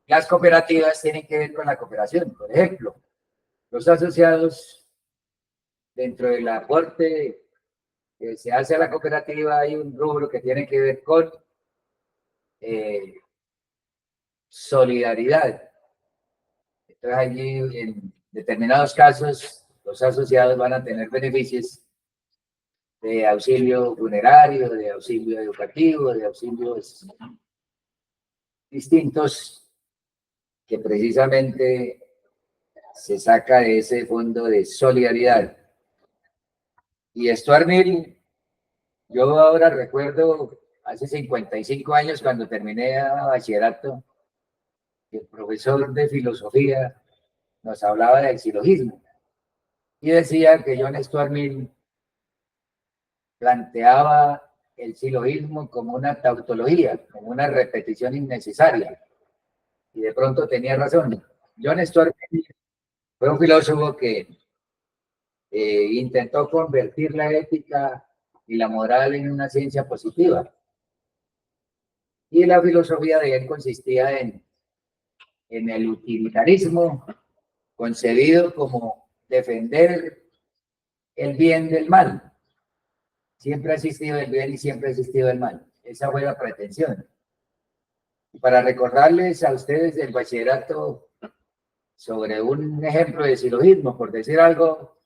Las cooperativas tienen que ver con la cooperación. Por ejemplo, los asociados, dentro del aporte que se hace a la cooperativa, hay un rubro que tiene que ver con solidaridad. Entonces, allí, en determinados casos, los asociados van a tener beneficios de auxilio funerario, de auxilio educativo, de auxilios distintos que precisamente se saca de ese fondo de solidaridad. Y Stuart Mill, yo ahora recuerdo hace 55 años cuando terminé el bachillerato, el profesor de filosofía nos hablaba del silogismo y decía que John Stuart Mill planteaba el silogismo como una tautología, como una repetición innecesaria. Y de pronto tenía razón. John Stuart Mill fue un filósofo que intentó convertir la ética y la moral en una ciencia positiva. Y la filosofía de él consistía en el utilitarismo concebido como defender el bien del mal. Siempre ha existido el bien y siempre ha existido el mal. Esa fue la pretensión. Y para recordarles a ustedes del bachillerato sobre un ejemplo de silogismo, por decir algo,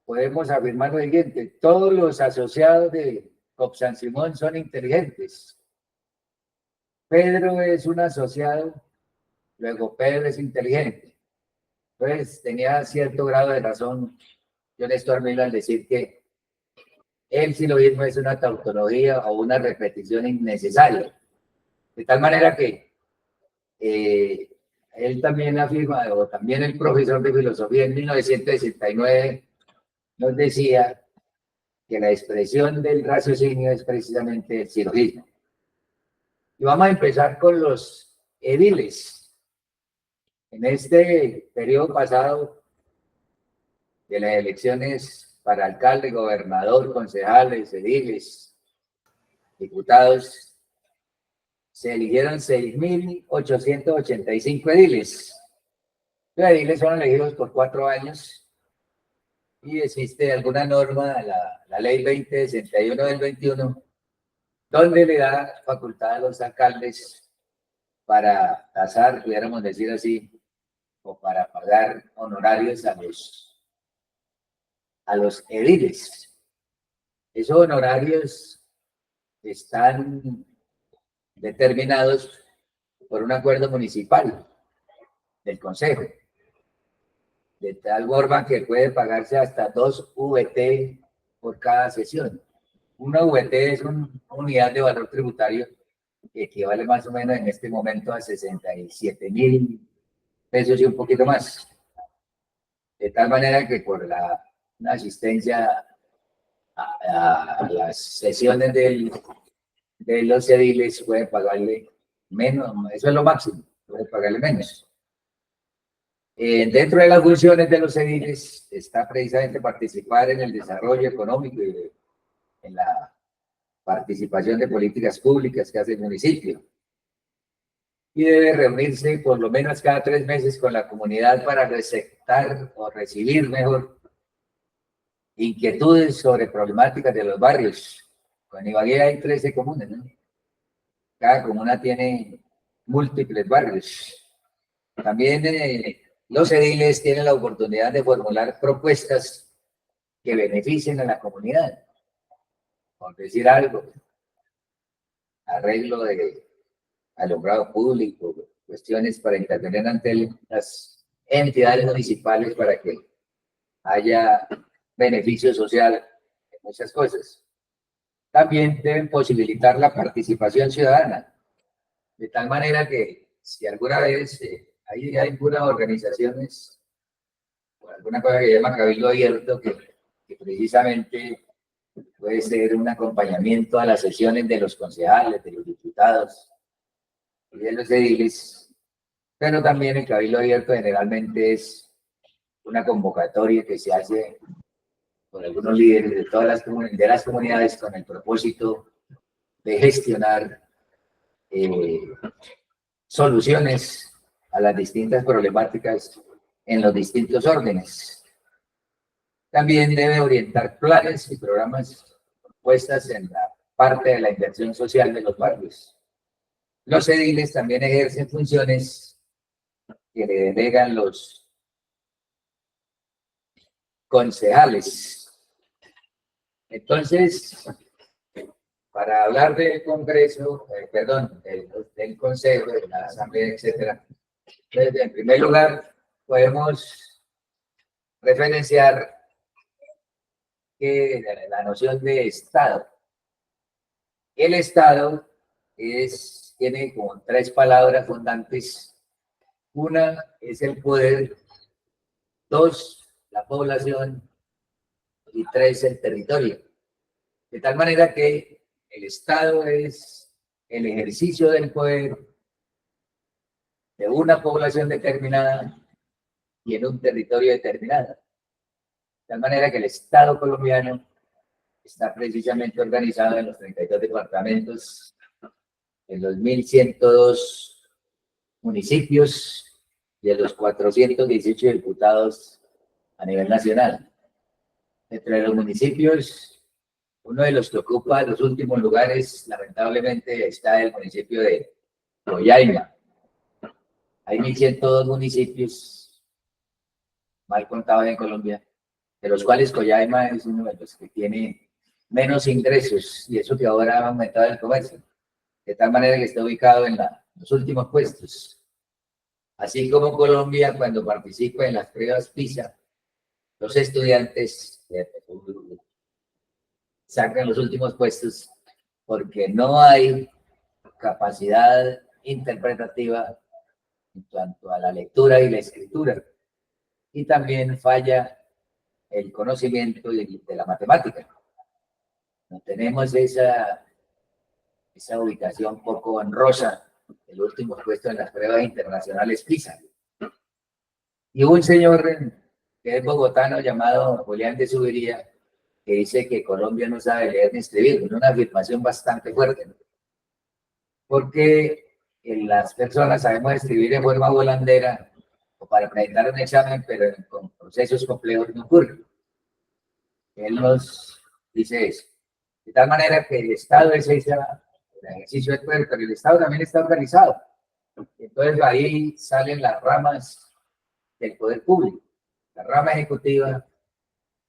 podemos afirmar lo siguiente: todos los asociados de Cobb San Simón son inteligentes. Pedro es un asociado, luego Pedro es inteligente. Pues tenía cierto grado de razón John Stuart Mill al decir que el silogismo es una tautología o una repetición innecesaria. De tal manera que él también afirma, o también el profesor de filosofía en 1969 nos decía que la expresión del raciocinio es precisamente el silogismo. Y vamos a empezar con los ediles. En este periodo pasado de las elecciones para alcalde, gobernador, concejales, ediles, diputados, se eligieron 6.885 ediles. Los ediles son elegidos por 4 años y existe alguna norma, la ley 2061 del 21, donde le da facultad a los alcaldes para tasar, pudiéramos decir así, o para pagar honorarios a los ediles. Esos honorarios están determinados por un acuerdo municipal del consejo, de tal forma que puede pagarse hasta 2 VT por cada sesión. Una VT es una unidad de valor tributario que equivale más o menos en este momento a 67.000 pesos y un poquito más. De tal manera que por una asistencia a las sesiones de los ediles pueden pagarle menos, eso es lo máximo, pueden pagarle menos. Dentro de las funciones de los ediles está precisamente participar en el desarrollo económico y en la participación de políticas públicas que hace el municipio. Y debe reunirse por lo menos cada 3 meses con la comunidad para receptar o recibir mejor inquietudes sobre problemáticas de los barrios. Con Ibagué hay 13 comunas, ¿no? Cada comuna tiene múltiples barrios. También los ediles tienen la oportunidad de formular propuestas que beneficien a la comunidad. Por decir algo, arreglo de alumbrado público, cuestiones para intervenir ante las entidades municipales para que haya beneficio social en muchas cosas. También deben posibilitar la participación ciudadana, de tal manera que si alguna vez hay algunas organizaciones o alguna cosa que se llama Cabildo Abierto, que precisamente puede ser un acompañamiento a las sesiones de los concejales, de los diputados y de los ediles, pero también el Cabildo Abierto generalmente es una convocatoria que se hace por algunos líderes de todas las comunidades con el propósito de gestionar soluciones a las distintas problemáticas en los distintos órdenes. También debe orientar planes y programas puestas en la parte de la inversión social de los barrios. Los ediles también ejercen funciones que le delegan los concejales. Entonces, para hablar del Congreso, del Consejo, de la Asamblea, etcétera, entonces, en primer lugar, podemos referenciar que la noción de Estado. El Estado tiene como tres palabras fundantes. Una es el poder, dos, la población, y tres, el territorio. De tal manera que el Estado es el ejercicio del poder de una población determinada y en un territorio determinado. De tal manera que el Estado colombiano está precisamente organizado en los 32 departamentos, en los 1.102 municipios y en los 418 diputados a nivel nacional. Entre los municipios, uno de los que ocupa los últimos lugares, lamentablemente, está el municipio de Coyaima. Hay 1.102 municipios mal contados en Colombia, de los cuales Coyaima es uno de los que tiene menos ingresos, y eso que ahora ha aumentado el comercio, de tal manera que está ubicado en los últimos puestos. Así como Colombia, cuando participa en las pruebas PISA, los estudiantes sacan los últimos puestos porque no hay capacidad interpretativa en cuanto a la lectura y la escritura. Y también falla el conocimiento de la matemática. No tenemos esa ubicación poco honrosa, el último puesto en las pruebas internacionales PISA. Y un señor que es bogotano llamado Julián de Zubería, que dice que Colombia no sabe leer ni escribir, es una afirmación bastante fuerte, ¿no? Porque las personas sabemos escribir en forma volandera o para presentar un examen, pero con procesos complejos no ocurre. Él nos dice eso. De tal manera que el Estado es el ejercicio del poder, pero el Estado también está organizado. Entonces ahí salen las ramas del poder público, la rama ejecutiva,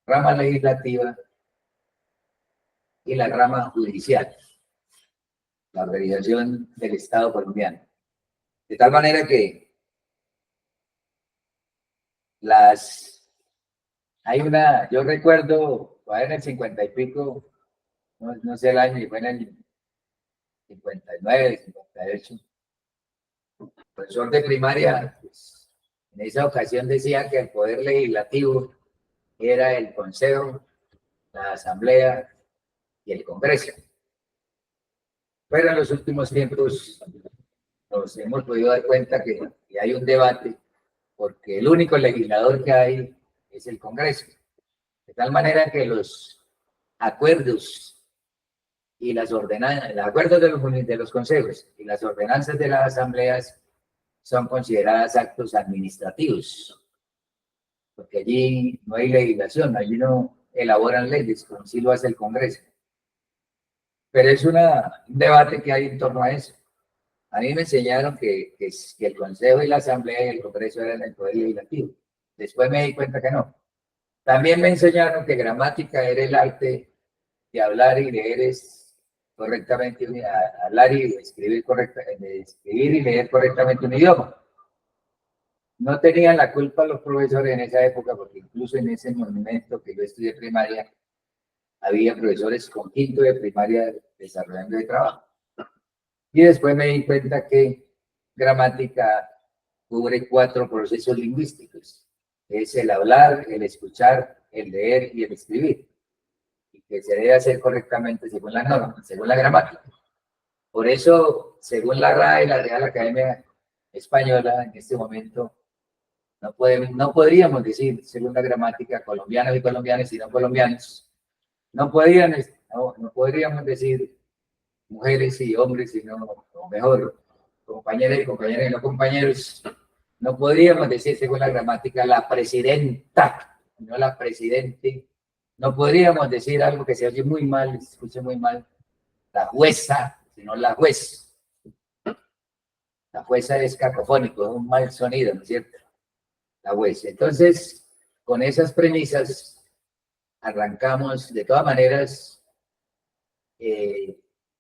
rama legislativa y la rama judicial, la organización del Estado colombiano. De tal manera que yo recuerdo, en el 50 y pico, no sé el año, y fue en el 59, 58, el profesor de primaria, pues, en esa ocasión decía que el poder legislativo era el Consejo, la Asamblea y el Congreso. Pero en los últimos tiempos nos hemos podido dar cuenta que hay un debate, porque el único legislador que hay es el Congreso. De tal manera que los acuerdos y las ordenanzas, los acuerdos de los consejos y las ordenanzas de las asambleas son consideradas actos administrativos, porque allí no hay legislación, allí no elaboran leyes, como sí lo hace el Congreso. Pero es un debate que hay en torno a eso. A mí me enseñaron que el Consejo y la Asamblea y el Congreso eran el poder legislativo. Después me di cuenta que no. También me enseñaron que gramática era el arte de hablar y leer correctamente, hablar y escribir correctamente, escribir y leer correctamente un idioma. No tenían la culpa los profesores en esa época, porque incluso en ese momento que yo estudié primaria, había profesores con quinto de primaria desarrollando el trabajo. Y después me di cuenta que gramática cubre 4 procesos lingüísticos. Es el hablar, el escuchar, el leer y el escribir. Y que se debe hacer correctamente según las normas, según la gramática. Por eso, según la RAE, la Real Academia Española, en este momento, no podríamos decir, según la gramática, colombianos y colombianas, sino colombianos. No podríamos decir mujeres y hombres, sino, o mejor, compañeras y compañeros y no compañeros, No podríamos decir, según la gramática, la presidenta, no la presidente. No podríamos decir algo que se oye muy mal, se escucha muy mal, la jueza, sino la juez. La jueza es cacofónico, es un mal sonido, ¿no es cierto? La juez. Entonces, con esas premisas, arrancamos. De todas maneras,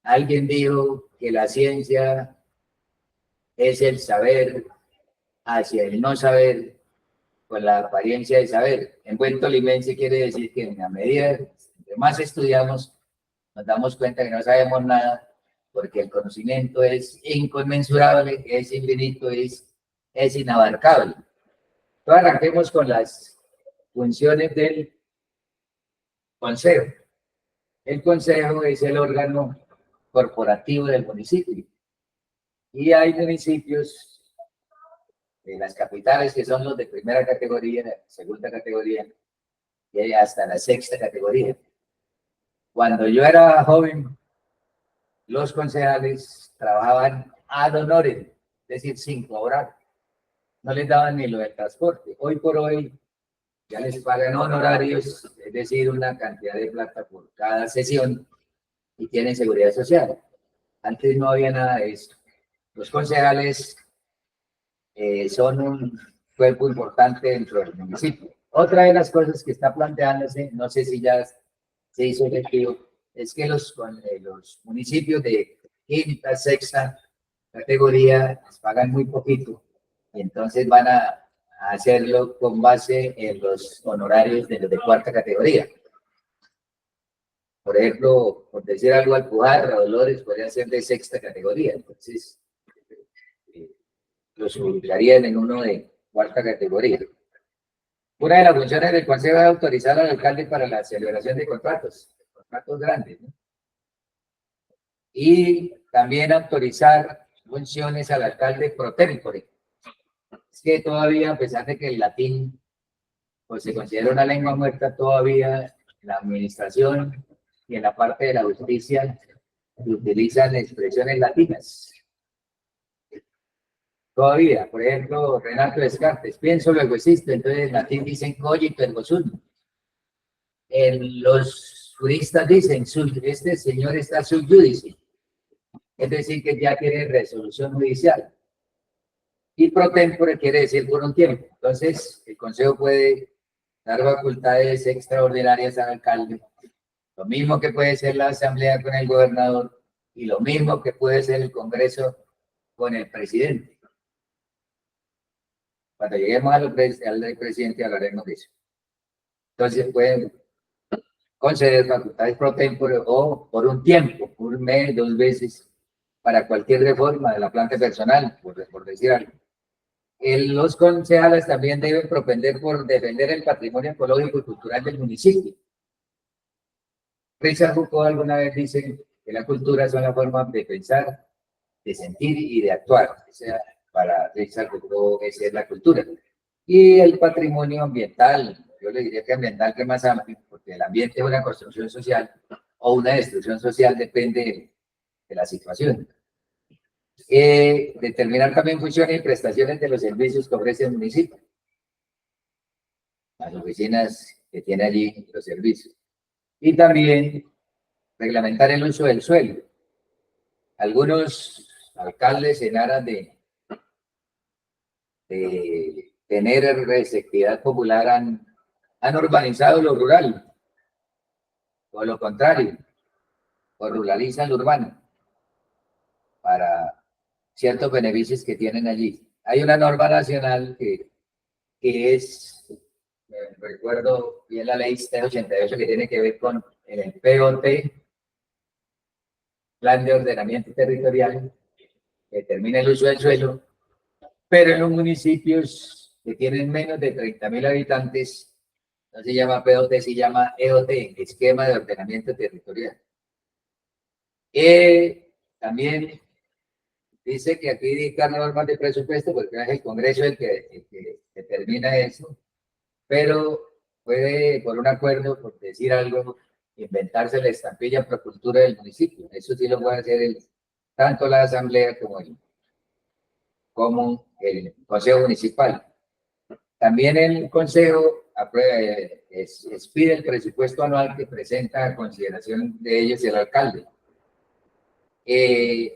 alguien dijo que la ciencia es el saber hacia el no saber con la apariencia de saber. En buen tolimense quiere decir que en la medida que más estudiamos, nos damos cuenta que no sabemos nada, porque el conocimiento es inconmensurable, es infinito, es inabarcable. Entonces arranquemos con las funciones del consejo. El consejo es el órgano corporativo del municipio. Y hay municipios de las capitales que son los de primera categoría, segunda categoría y hasta la sexta categoría. Cuando yo era joven, los concejales trabajaban ad honorem, es decir, sin cobrar. No les daban ni lo del transporte. Hoy por hoy ya les pagan honorarios, es decir, una cantidad de plata por cada sesión y tienen seguridad social. Antes no había nada de eso. Los concejales son un cuerpo importante dentro del municipio. Otra de las cosas que está planteándose, no sé si ya se hizo efectivo, es que los municipios de quinta, sexta categoría les pagan muy poquito y entonces van a hacerlo con base en los honorarios de los de cuarta categoría. Por ejemplo, por decir algo, Alpujarra o Dolores podría ser de sexta categoría, entonces los ubicarían en uno de cuarta categoría. Una de las funciones del Consejo es autorizar al alcalde para la celebración de contratos grandes, ¿no? Y también autorizar funciones al alcalde pro tempore. Es que todavía, a pesar de que el latín pues, se considera una lengua muerta, todavía en la administración y en la parte de la justicia se utilizan expresiones latinas. Todavía, por ejemplo, Renato Descartes, pienso luego existo, entonces en latín dicen cogito ergo sum. Los juristas dicen, este señor está sub judice, es decir, que ya tiene resolución judicial. Y pro tempore quiere decir por un tiempo. Entonces, el Consejo puede dar facultades extraordinarias al alcalde, lo mismo que puede ser la Asamblea con el gobernador y lo mismo que puede ser el Congreso con el presidente. Cuando lleguemos al presidente hablaremos de eso. Entonces pueden conceder facultades pro tempore o por un tiempo, un mes, 2 veces, para cualquier reforma de la planta personal, por decir algo. Los concejales también deben propender por defender el patrimonio ecológico y cultural del municipio. Richard Foucault alguna vez dice que la cultura son la forma de pensar, de sentir y de actuar. O sea, para Richard Foucault esa es la cultura. Y el patrimonio ambiental, yo le diría que ambiental que es más amplio, porque el ambiente es una construcción social o una destrucción social, depende de la situación. Determinar también funciones y prestaciones de los servicios que ofrece el municipio, las oficinas que tiene allí los servicios. Y también reglamentar el uso del suelo. Algunos alcaldes en aras de tener receptividad popular han urbanizado lo rural, o lo contrario, o ruralizan lo urbano para ciertos beneficios que tienen allí. Hay una norma nacional que es, recuerdo bien la ley C88 que tiene que ver con el POT, Plan de Ordenamiento Territorial, que determina el uso del suelo, pero en los municipios que tienen menos de 30.000 habitantes, no se llama POT, se llama EOT, Esquema de Ordenamiento Territorial. También dice que aquí dictan normas de presupuesto, porque es el Congreso el que determina eso, pero puede, por un acuerdo, por decir algo, inventarse la estampilla Procultura del municipio. Eso sí lo puede hacer tanto la Asamblea como el como el Consejo Municipal. También el Consejo expide el presupuesto anual que presenta a consideración de ellos el alcalde. Y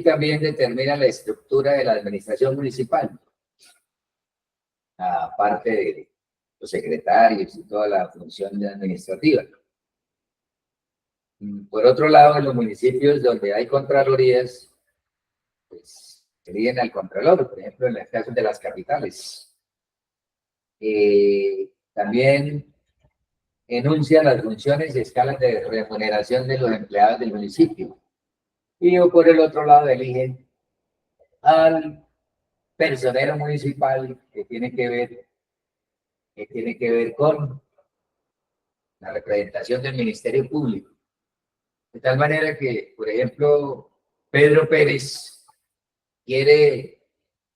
también determina la estructura de la administración municipal, aparte de los secretarios y toda la función administrativa. Por otro lado, en los municipios donde hay contralorías, pues eligen al contralor, por ejemplo, en el caso de las capitales. También enuncian las funciones y escalas de remuneración de los empleados del municipio. Y por el otro lado eligen al personero municipal que tiene que ver con la representación del Ministerio Público. De tal manera que, por ejemplo, Pedro Pérez quiere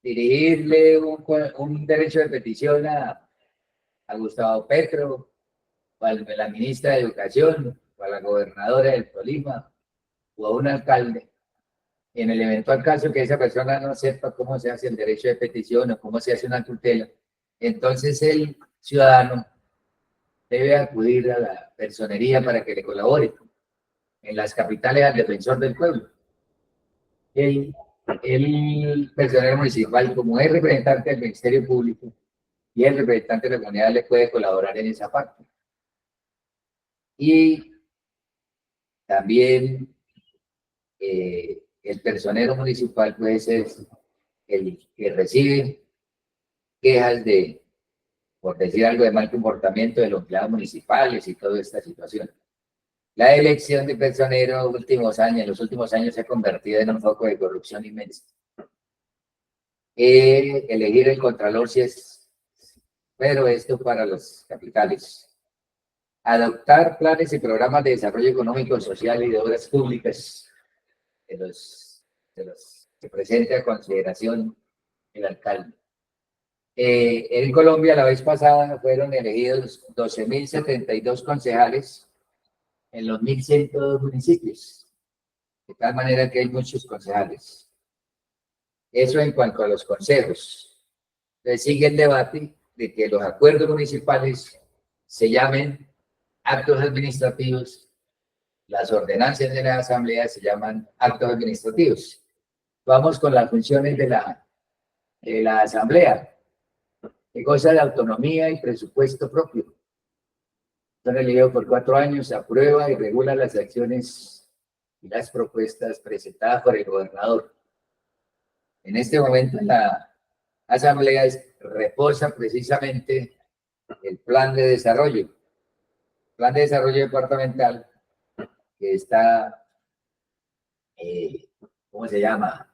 dirigirle un derecho de petición a Gustavo Petro, o a la ministra de Educación, o a la gobernadora del Tolima, o a un alcalde. En el eventual caso que esa persona no sepa cómo se hace el derecho de petición o cómo se hace una tutela, entonces el ciudadano debe acudir a la personería para que le colabore. En las capitales al defensor del pueblo. El personero municipal, como es representante del Ministerio Público y el representante de la comunidad, le puede colaborar en esa parte. Y también el personero municipal puede ser el que recibe quejas de, por decir algo, de mal comportamiento de los empleados municipales y toda esta situación. La elección de personero en los últimos años se ha convertido en un foco de corrupción inmenso. Elegir el contralor sí es, pero esto para los capitales. Adoptar planes y programas de desarrollo económico, social y de obras públicas de los que presente a consideración el alcalde. En Colombia la vez pasada fueron elegidos 12.072 concejales en los 1.102 municipios, de tal manera que hay muchos concejales. Eso en cuanto a los consejos. Entonces sigue el debate de que los acuerdos municipales se llamen actos administrativos, las ordenanzas de la asamblea se llaman actos administrativos. Vamos con las funciones de la asamblea, que goza de autonomía y presupuesto propio. Son elegidos por 4 años, aprueba y regula las acciones y las propuestas presentadas por el gobernador. En este momento la asamblea reposa precisamente el plan de desarrollo departamental que está, ¿cómo se llama?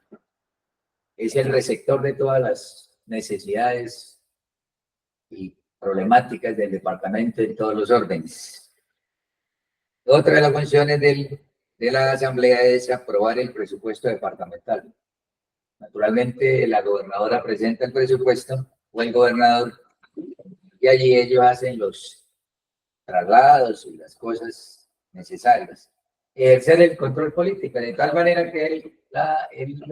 Es el receptor de todas las necesidades y problemáticas del departamento en todos los órdenes. Otra de las funciones de la asamblea es aprobar el presupuesto departamental. Naturalmente, la gobernadora presenta el presupuesto o el gobernador y allí ellos hacen los traslados y las cosas necesarias. Ejercer el control político, de tal manera que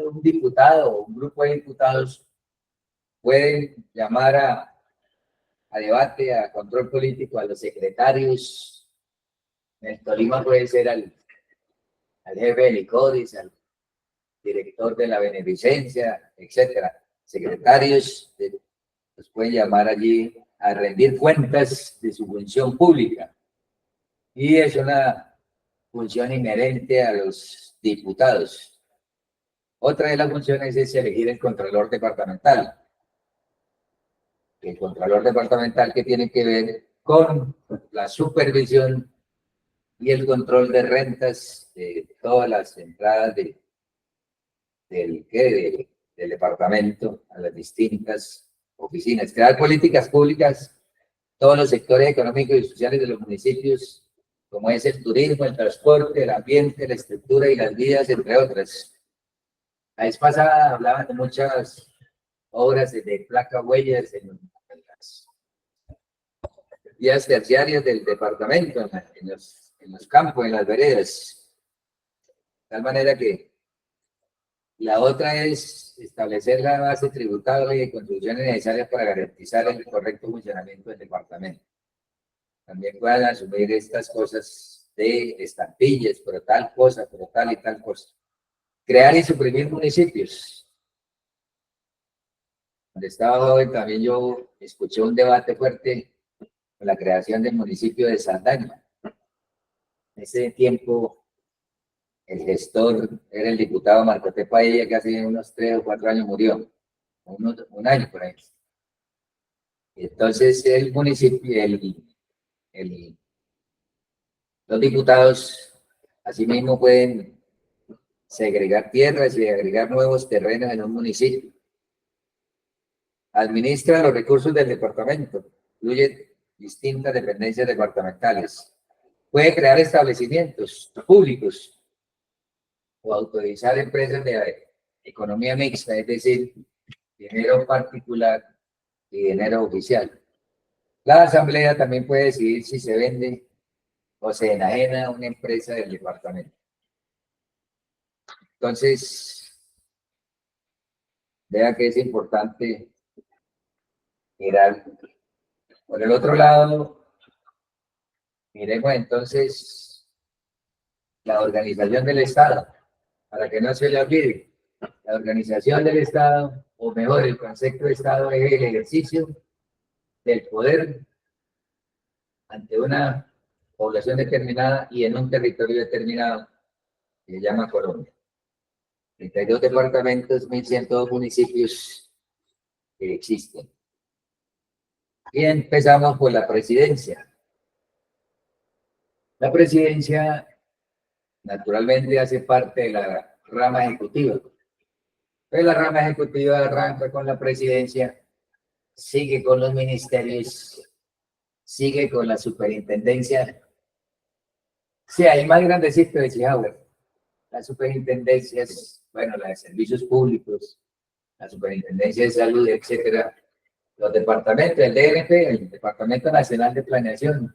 un diputado o un grupo de diputados pueden llamar a debate, a control político, a los secretarios. En el Tolima puede ser al jefe del ICODIS, al director de la beneficencia, etcétera. Secretarios los pueden llamar allí a rendir cuentas de su función pública. Y es una función inherente a los diputados. Otra de las funciones es elegir el contralor departamental. El contralor departamental que tiene que ver con la supervisión y el control de rentas de todas las entradas del departamento a las distintas oficinas. Crear políticas públicas, todos los sectores económicos y sociales de los municipios, como es el turismo, el transporte, el ambiente, la estructura y las vías, entre otras. La vez pasada hablaban de muchas obras de placa huellas en las vías terciarias del departamento, en los campos, en las veredas. De tal manera que La otra es establecer la base tributaria y contribuciones necesarias para garantizar el correcto funcionamiento del departamento. También puedan asumir estas cosas de estampillas, pero tal cosa, pero tal y tal cosa. Crear y suprimir municipios. Cuando estaba joven también yo escuché un debate fuerte con la creación del municipio de Saldaña. En ese tiempo el gestor era el diputado Marco T. Paella, que hace unos 3 o 4 años murió, un año por ahí. Entonces el municipio, los diputados asimismo pueden segregar tierras y agregar nuevos terrenos en un municipio. Administra los recursos del departamento, incluye distintas dependencias departamentales. Puede crear establecimientos públicos o autorizar empresas de economía mixta, es decir, dinero particular y dinero oficial. La asamblea también puede decidir si se vende o se enajena una empresa del departamento. Entonces, vea que es importante mirar. Por el otro lado, miremos entonces la organización del Estado, para que no se le olvide. La organización del Estado, o mejor, el concepto de Estado es el ejercicio del poder ante una población determinada y en un territorio determinado, que se llama Colombia. 32 departamentos, 1.102 municipios que existen. Y empezamos por la presidencia. La presidencia, naturalmente, hace parte de la rama ejecutiva. Pero la rama ejecutiva arranca con la presidencia, sigue con los ministerios, sigue con la superintendencia. Sí, hay más grandecito de Eisenhower. Las superintendencias, bueno, la de servicios públicos, la superintendencia de salud, etcétera. Los departamentos, el DNP, el Departamento Nacional de Planeación,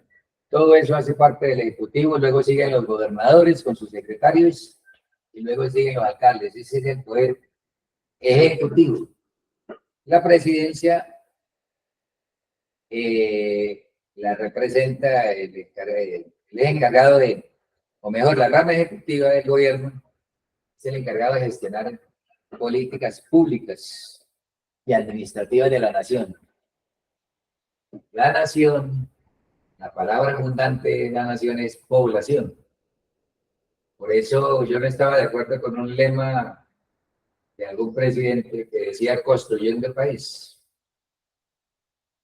todo eso hace parte del Ejecutivo, luego siguen los gobernadores con sus secretarios y luego siguen los alcaldes. Ese es el poder ejecutivo. La presidencia la representa el encargado de, o mejor, la rama ejecutiva del gobierno es el encargado de gestionar políticas públicas y administrativas de la nación. La nación, la palabra abundante de la nación es población. Por eso yo no estaba de acuerdo con un lema de algún presidente que decía construyendo el país.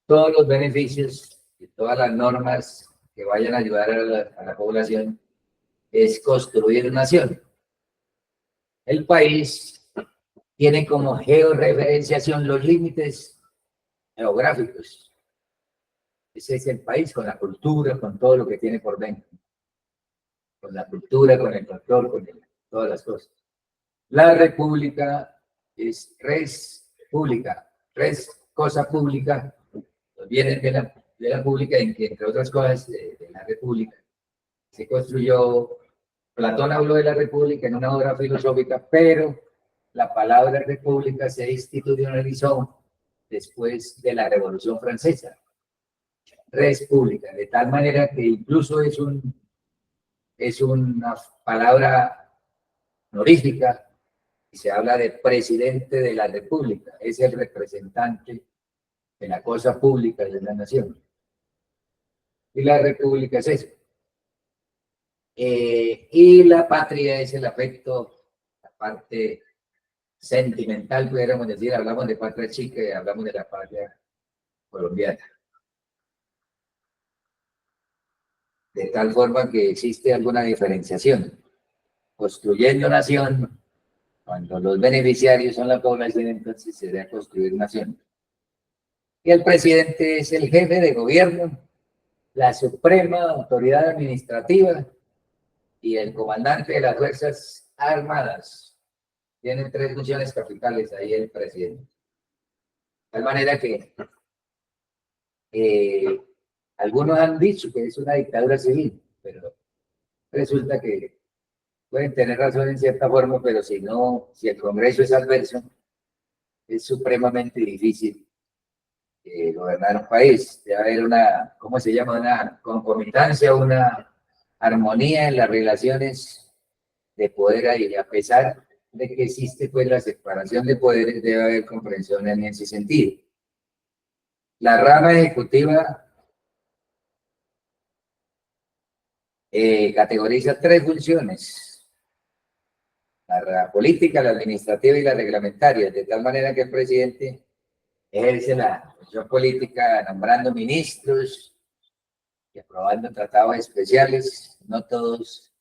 Todos los beneficios y todas las normas que vayan a ayudar a la población es construir nación. El país tiene como georreferenciación los límites geográficos. Ese es el país con la cultura, con todo lo que tiene por dentro. Con la cultura, con el control, con todas las cosas. La república es res pública, res cosa pública, los bienes de la pública, en que entre otras cosas de la república se construyó. Platón habló de la república en una obra filosófica, pero la palabra república se institucionalizó después de la Revolución Francesa. Res pública, de tal manera que incluso es una palabra honorífica y se habla de presidente de la república, es el representante de la cosa pública de la nación. Y la república es eso. Y la patria es el afecto, la parte sentimental, pudiéramos decir, hablamos de patria chica y hablamos de la patria colombiana. De tal forma que existe alguna diferenciación. Construyendo nación, cuando los beneficiarios son la población, entonces se debe construir nación. Y el presidente es el jefe de gobierno, la suprema autoridad administrativa y el comandante de las Fuerzas Armadas. Tiene 3 funciones capitales ahí el presidente. De tal manera que algunos han dicho que es una dictadura civil, pero resulta que pueden tener razón en cierta forma, pero si no, si el Congreso es adverso, es supremamente difícil gobernar un país. Debe haber una, ¿cómo se llama? Una concomitancia, una armonía en las relaciones de poder ahí, a pesar de que existe pues la separación de poderes, debe haber comprensión en ese sentido. La rama ejecutiva categoriza tres funciones: la política, la administrativa y la reglamentaria, de tal manera que el presidente ejerce la función política nombrando ministros y aprobando tratados especiales. No todos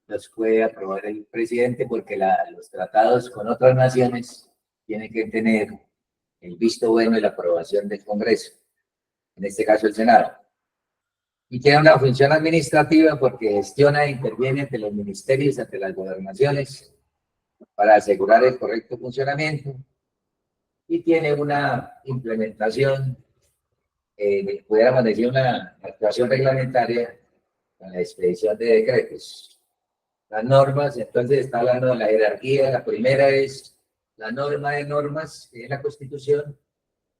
los puede aprobar el presidente porque los tratados con otras naciones tienen que tener el visto bueno y la aprobación del Congreso, en este caso el Senado. Y tiene una función administrativa porque gestiona e interviene ante los ministerios, ante las gobernaciones, para asegurar el correcto funcionamiento. Y tiene una implementación, pudiéramos decir, una actuación reglamentaria con la expedición de decretos. Las normas, entonces está hablando de la jerarquía. La primera es la norma de normas, que es la Constitución.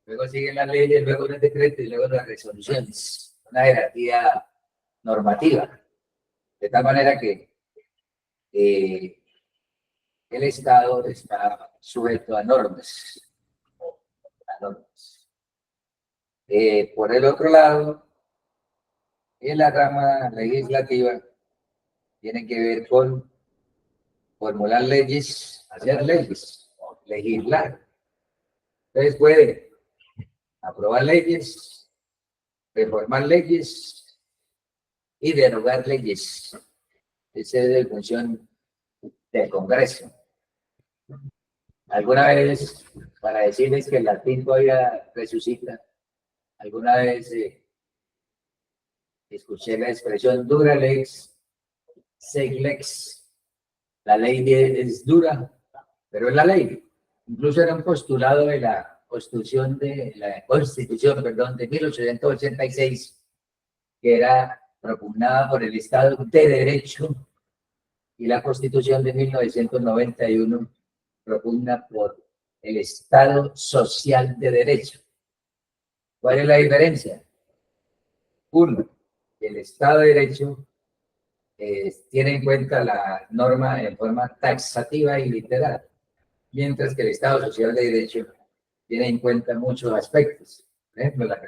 Luego siguen las leyes, luego los decretos y luego las resoluciones. Una jerarquía normativa. De tal manera que el Estado está sujeto a normas. A normas. Por el otro lado, en la rama legislativa, tiene que ver con formular leyes, hacer leyes, legislar. Entonces puede aprobar leyes, reformar leyes y derogar leyes. Esa es la función del Congreso. Alguna vez, para decirles que el latín todavía resucita, alguna vez escuché la expresión dura lex, sed lex. La ley es dura, pero es la ley. Incluso era un postulado de la Constitución perdón, de 1886, que era propugnada por el Estado de Derecho, y la Constitución de 1991 propugna por el Estado Social de Derecho. ¿Cuál es la diferencia? Uno, el Estado de Derecho tiene en cuenta la norma en forma taxativa y literal, mientras que el Estado Social de Derecho tiene en cuenta muchos aspectos. Por ejemplo, la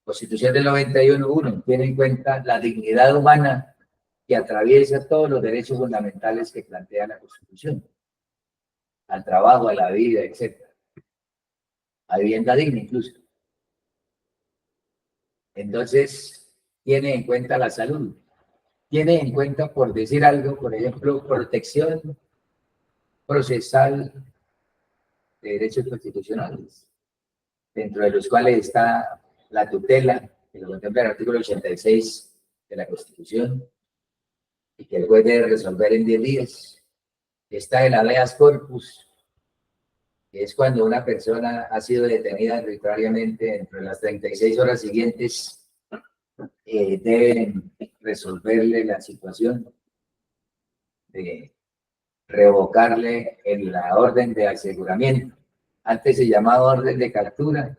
Constitución del 91 tiene en cuenta la dignidad humana que atraviesa todos los derechos fundamentales que plantea la Constitución, al trabajo, a la vida, etc. A vivienda digna incluso. Entonces, tiene en cuenta la salud, tiene en cuenta, por decir algo, por ejemplo, protección procesal de derechos constitucionales, dentro de los cuales está la tutela, que lo contempla el artículo 86 de la Constitución, y que el juez debe resolver en 10 días. Está el habeas corpus, que es cuando una persona ha sido detenida arbitrariamente dentro de las 36 horas siguientes, deben resolverle la situación de revocarle la orden de aseguramiento. Antes se llamaba orden de captura,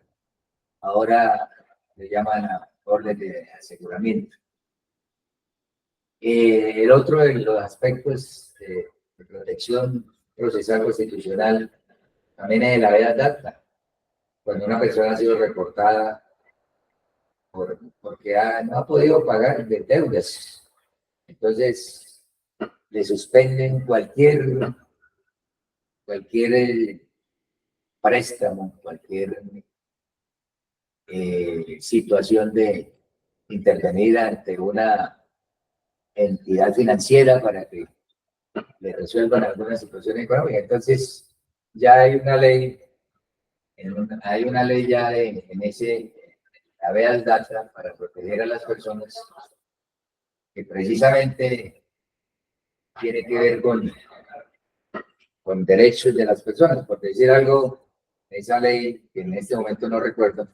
ahora le llaman orden de aseguramiento. El otro de los aspectos de protección procesal constitucional también es el habeas data. Cuando una persona ha sido reportada porque no ha podido pagar de deudas, entonces le suspenden cualquier préstamo, cualquier situación de intervenir ante una entidad financiera para que le resuelvan alguna situación económica. Entonces, ya hay una ley, ya en ese habeas data para proteger a las personas, que precisamente tiene que ver con derechos de las personas. Por decir algo, esa ley, que en este momento no recuerdo,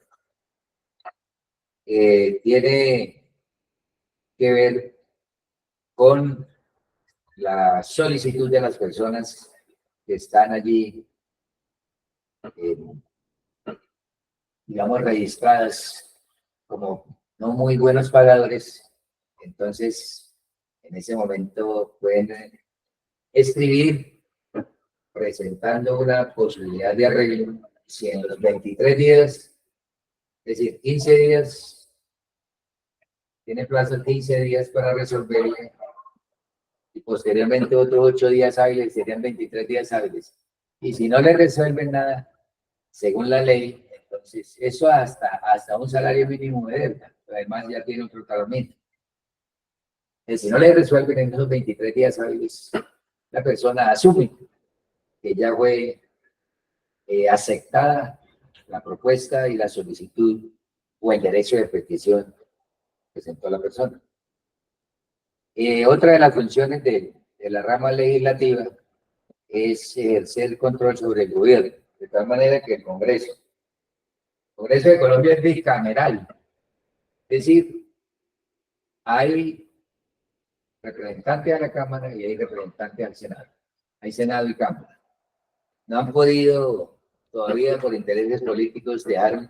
tiene que ver con la solicitud de las personas que están allí, digamos, registradas como no muy buenos pagadores. Entonces, en ese momento pueden escribir presentando una posibilidad de arreglo. Si en los 23 días, es decir, 15 días, tiene plazo 15 días para resolverle, y posteriormente otros 8 días hábiles, serían 23 días hábiles. Y si no le resuelven nada, según la ley, entonces eso hasta un salario mínimo de deuda, además ya tiene otro tratamiento. Si no le resuelven en esos 23 días hábiles, la persona asume que ya fue aceptada la propuesta y la solicitud o el derecho de petición que presentó la persona. Otra de las funciones de la rama legislativa es ejercer control sobre el gobierno, de tal manera que el Congreso de Colombia es bicameral, es decir, hay representante a la Cámara y hay representante al Senado, hay Senado y Cámara. No han podido todavía por intereses políticos dejar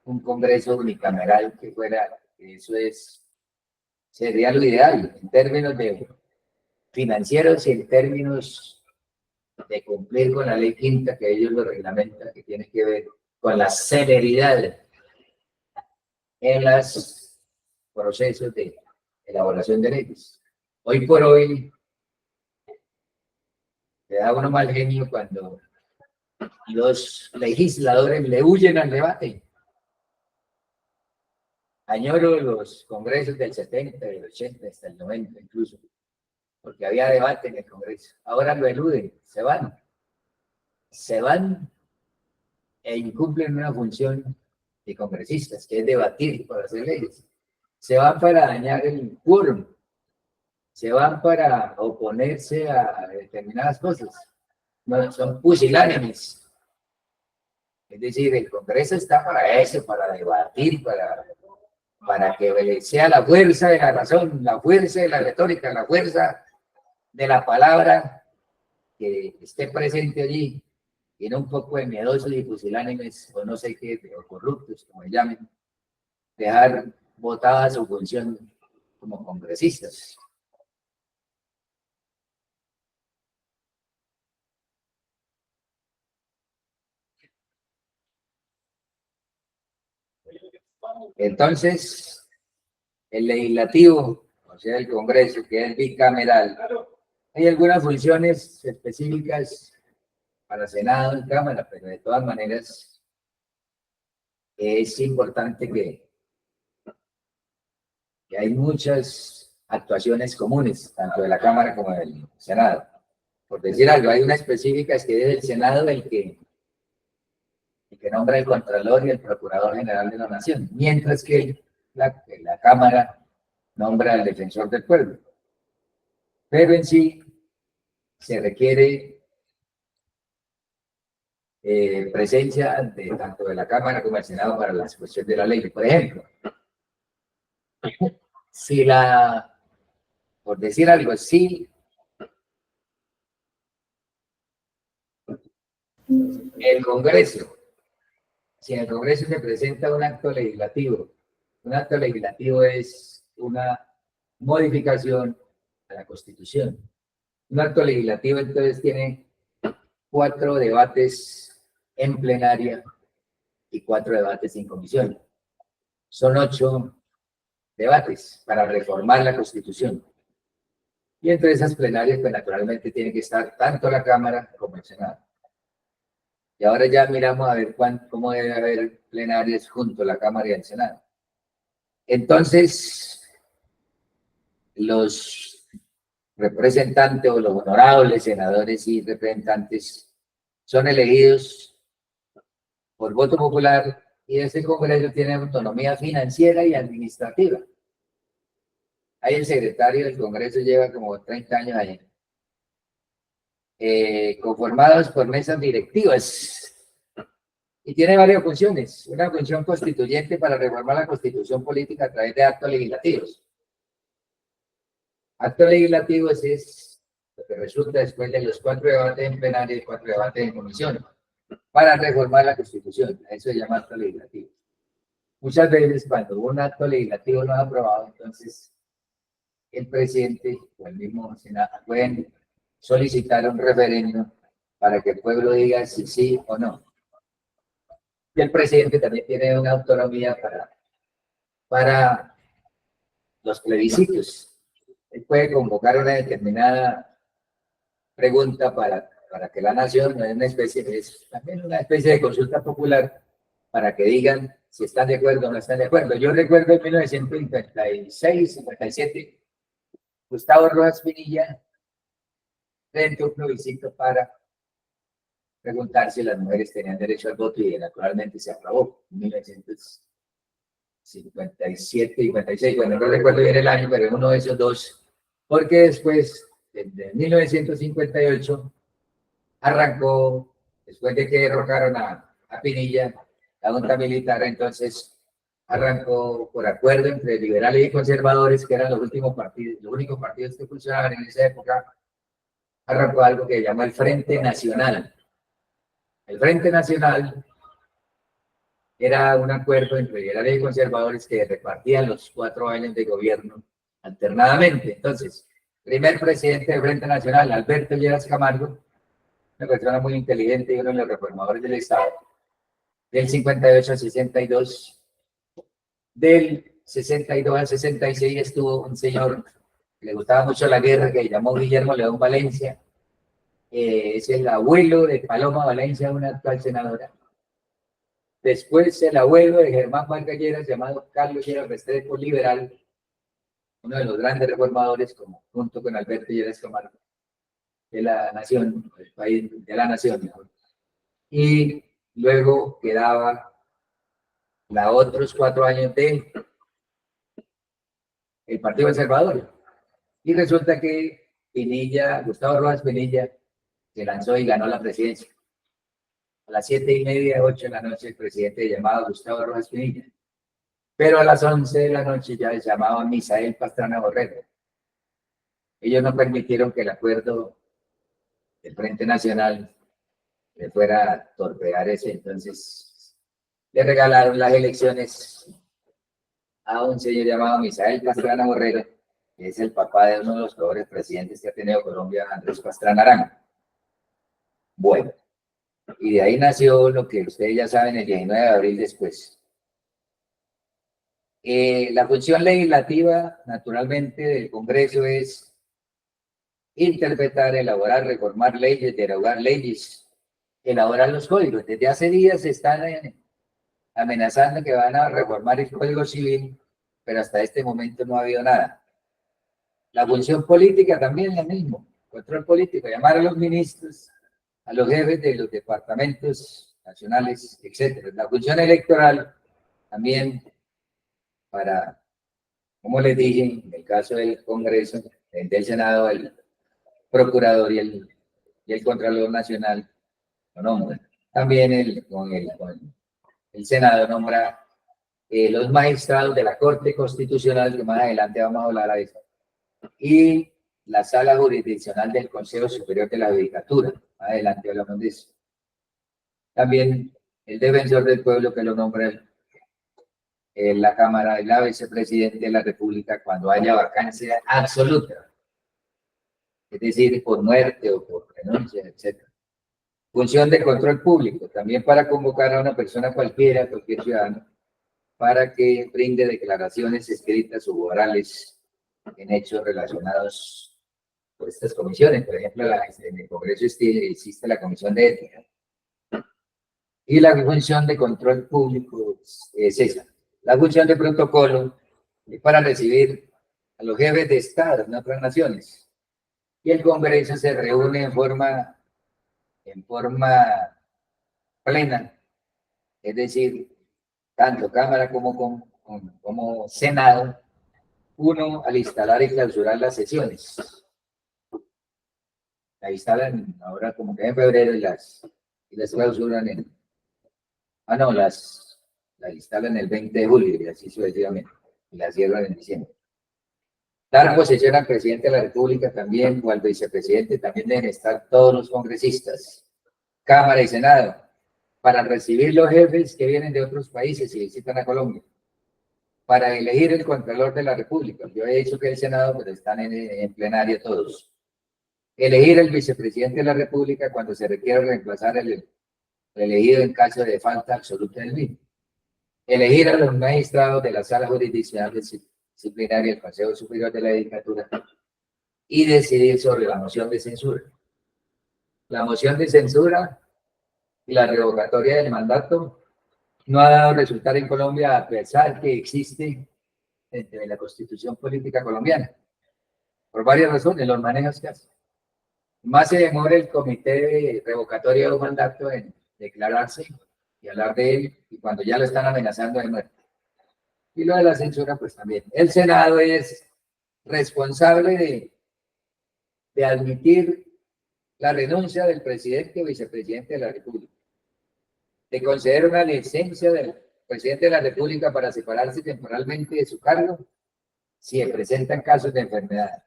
un Congreso unicameral que fuera, eso sería lo ideal en términos de financieros y en términos de cumplir con la ley quinta que ellos lo reglamentan, que tiene que ver con la celeridad en los procesos de elaboración de leyes. Hoy por hoy, le da uno mal genio cuando los legisladores le huyen al debate. Añoro los congresos del 70, del 80, hasta el 90 incluso, porque había debate en el Congreso. Ahora lo eluden, se van e incumplen una función de congresistas, que es debatir para hacer leyes. Se van para dañar el quórum, se van para oponerse a determinadas cosas. No, son pusilánimes. Es decir, el Congreso está para eso, para debatir, para que sea la fuerza de la razón, la fuerza de la retórica, la fuerza de la palabra que esté presente allí, y no un poco de miedosos y pusilánimes, o no sé qué, o corruptos, como llamen, dejar botada su función como congresistas. Entonces, el legislativo, o sea, el Congreso, que es bicameral, hay algunas funciones específicas para Senado y Cámara, pero de todas maneras es importante que hay muchas actuaciones comunes, tanto de la Cámara como del Senado. Por decir algo, hay una específica, es que es el Senado el que nombra el Contralor y el Procurador General de la Nación, mientras que la Cámara nombra al Defensor del Pueblo. Pero en sí se requiere presencia tanto de la Cámara como del Senado para la exposición de la ley. Por ejemplo, si por decir algo, si el Congreso, si en el Congreso se presenta un acto legislativo es una modificación a la Constitución. Un acto legislativo entonces tiene 4 debates en plenaria y 4 debates en comisión. Son 8 debates para reformar la Constitución. Y entre esas plenarias, pues naturalmente tiene que estar tanto la Cámara como el Senado. Y ahora ya miramos a ver cómo debe haber plenarias junto a la Cámara y el Senado. Entonces, los representantes o los honorables senadores y representantes son elegidos por voto popular y este Congreso tiene autonomía financiera y administrativa. Ahí el secretario del Congreso lleva como 30 años ahí. Conformados por mesas directivas y tiene varias funciones. Una función constituyente para reformar la Constitución política a través de actos legislativos. Actos legislativos es lo que resulta después de los 4 debates en plenario y 4 debates en comisión, para reformar la Constitución. Eso se llama acto legislativo. Muchas veces cuando un acto legislativo no es aprobado, entonces el presidente o el mismo Senado pueden solicitar un referéndum para que el pueblo diga si sí o no. Y el presidente también tiene una autonomía para los plebiscitos. Él puede convocar una determinada pregunta para que la nación, es también una especie de consulta popular, para que digan si están de acuerdo o no están de acuerdo. Yo recuerdo en 1956, 57, Gustavo Rojas Pinilla frente a un plebiscito para preguntar si las mujeres tenían derecho al voto y naturalmente se aprobó en 1957, 56, bueno, no recuerdo bien el año, pero uno de esos dos, porque después, en 1958, arrancó, después de que derrocaron a Pinilla, la junta militar, entonces arrancó por acuerdo entre liberales y conservadores, que eran los últimos partidos, los únicos partidos que funcionaban en esa época, arrancó algo que se llama el Frente Nacional. El Frente Nacional era un acuerdo entre liberales y conservadores que repartían los 4 años de gobierno alternadamente. Entonces, primer presidente del Frente Nacional, Alberto Lleras Camargo, una persona muy inteligente y uno de los reformadores del Estado, del 58 al 62, del 62 al 66 estuvo un señor que le gustaba mucho la guerra, que llamó Guillermo León Valencia, es el abuelo de Paloma Valencia, una actual senadora. Después el abuelo de Germán Vargas Lleras, llamado Carlos Lleras Restrepo, liberal, uno de los grandes reformadores, junto con Alberto Lleras Camargo, de la nación, el país de la nación, mejor. Y luego quedaba los otros 4 años de el Partido Conservador. Y resulta que Pinilla, Gustavo Rojas Pinilla, se lanzó y ganó la presidencia. A las 7:30, 8 de la noche, el presidente llamado Gustavo Rojas Pinilla. Pero a las 11 de la noche ya les llamaban Misael Pastrana Borrego. Ellos no permitieron que el acuerdo del Frente Nacional le fuera a torpedear ese, entonces le regalaron las elecciones a un señor llamado Misael Pastrana Borrego, que es el papá de uno de los peores presidentes que ha tenido Colombia, Andrés Pastrana Arango. Bueno, y de ahí nació lo que ustedes ya saben el 19 de abril después. La función legislativa, naturalmente, del Congreso es interpretar, elaborar, reformar leyes, derogar leyes, elaborar los códigos. Desde hace días se están amenazando que van a reformar el Código Civil, pero hasta este momento no ha habido nada. La función política también es la misma, control político, llamar a los ministros, a los jefes de los departamentos nacionales, etc. La función electoral también para, como les dije, en el caso del Congreso, del Senado, el procurador y el Contralor Nacional lo nombran. También el Senado nombra los magistrados de la Corte Constitucional, que más adelante vamos a hablar de eso, y la Sala Jurisdiccional del Consejo Superior de la Judicatura. Más adelante hablamos de eso. También el Defensor del Pueblo, que lo nombra la Cámara de la Vicepresidente de la República cuando haya vacancia absoluta, es decir, por muerte o por renuncia, etc. Función de control público, también para convocar a una persona cualquiera, cualquier ciudadano, para que brinde declaraciones escritas o orales en hechos relacionados con estas comisiones. Por ejemplo, en el Congreso existe la Comisión de Ética. Y la función de control público es esa. La función de protocolo es para recibir a los jefes de Estado en otras naciones. Y el Congreso se reúne en forma plena, es decir, tanto Cámara como Senado, uno al instalar y clausurar las sesiones. La instalan ahora como que en febrero y las clausuran las instalan el 20 de julio y así sucesivamente, y las cierran en diciembre. Dar posesión al presidente de la República también, o al vicepresidente, también deben estar todos los congresistas, Cámara y Senado, para recibir los jefes que vienen de otros países y visitan a Colombia, para elegir el Contralor de la República. Yo he dicho que el Senado, pero están en plenario todos. Elegir el vicepresidente de la República cuando se requiere reemplazar el elegido en caso de falta absoluta del mismo. Elegir a los magistrados de la Sala Jurisdiccional Disciplinaria del Consejo Superior de la Judicatura y decidir sobre la moción de censura. La moción de censura y la revocatoria del mandato no ha dado resultado en Colombia, a pesar que existe dentro de la Constitución Política Colombiana, por varias razones, los manejos que hace. Más se demora el comité de revocatoria de un mandato en declararse y hablar de él, y cuando ya lo están amenazando de muerte. Y lo de la censura, pues también. El Senado es responsable de admitir la renuncia del presidente o vicepresidente de la República, de conceder una licencia del presidente de la República para separarse temporalmente de su cargo si se presentan casos de enfermedad,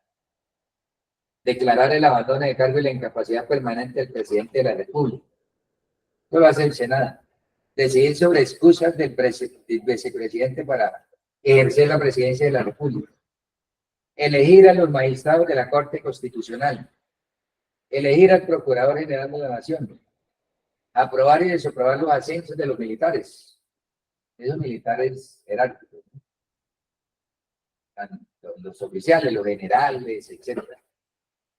declarar el abandono de cargo y la incapacidad permanente del presidente de la República. Esto lo hace el Senado. Decidir sobre excusas del vicepresidente para ejercer la presidencia de la República. Elegir a los magistrados de la Corte Constitucional. Elegir al Procurador General de la Nación. Aprobar y desaprobar los ascensos de los militares. Esos militares jerárquicos. Los oficiales, los generales, etc.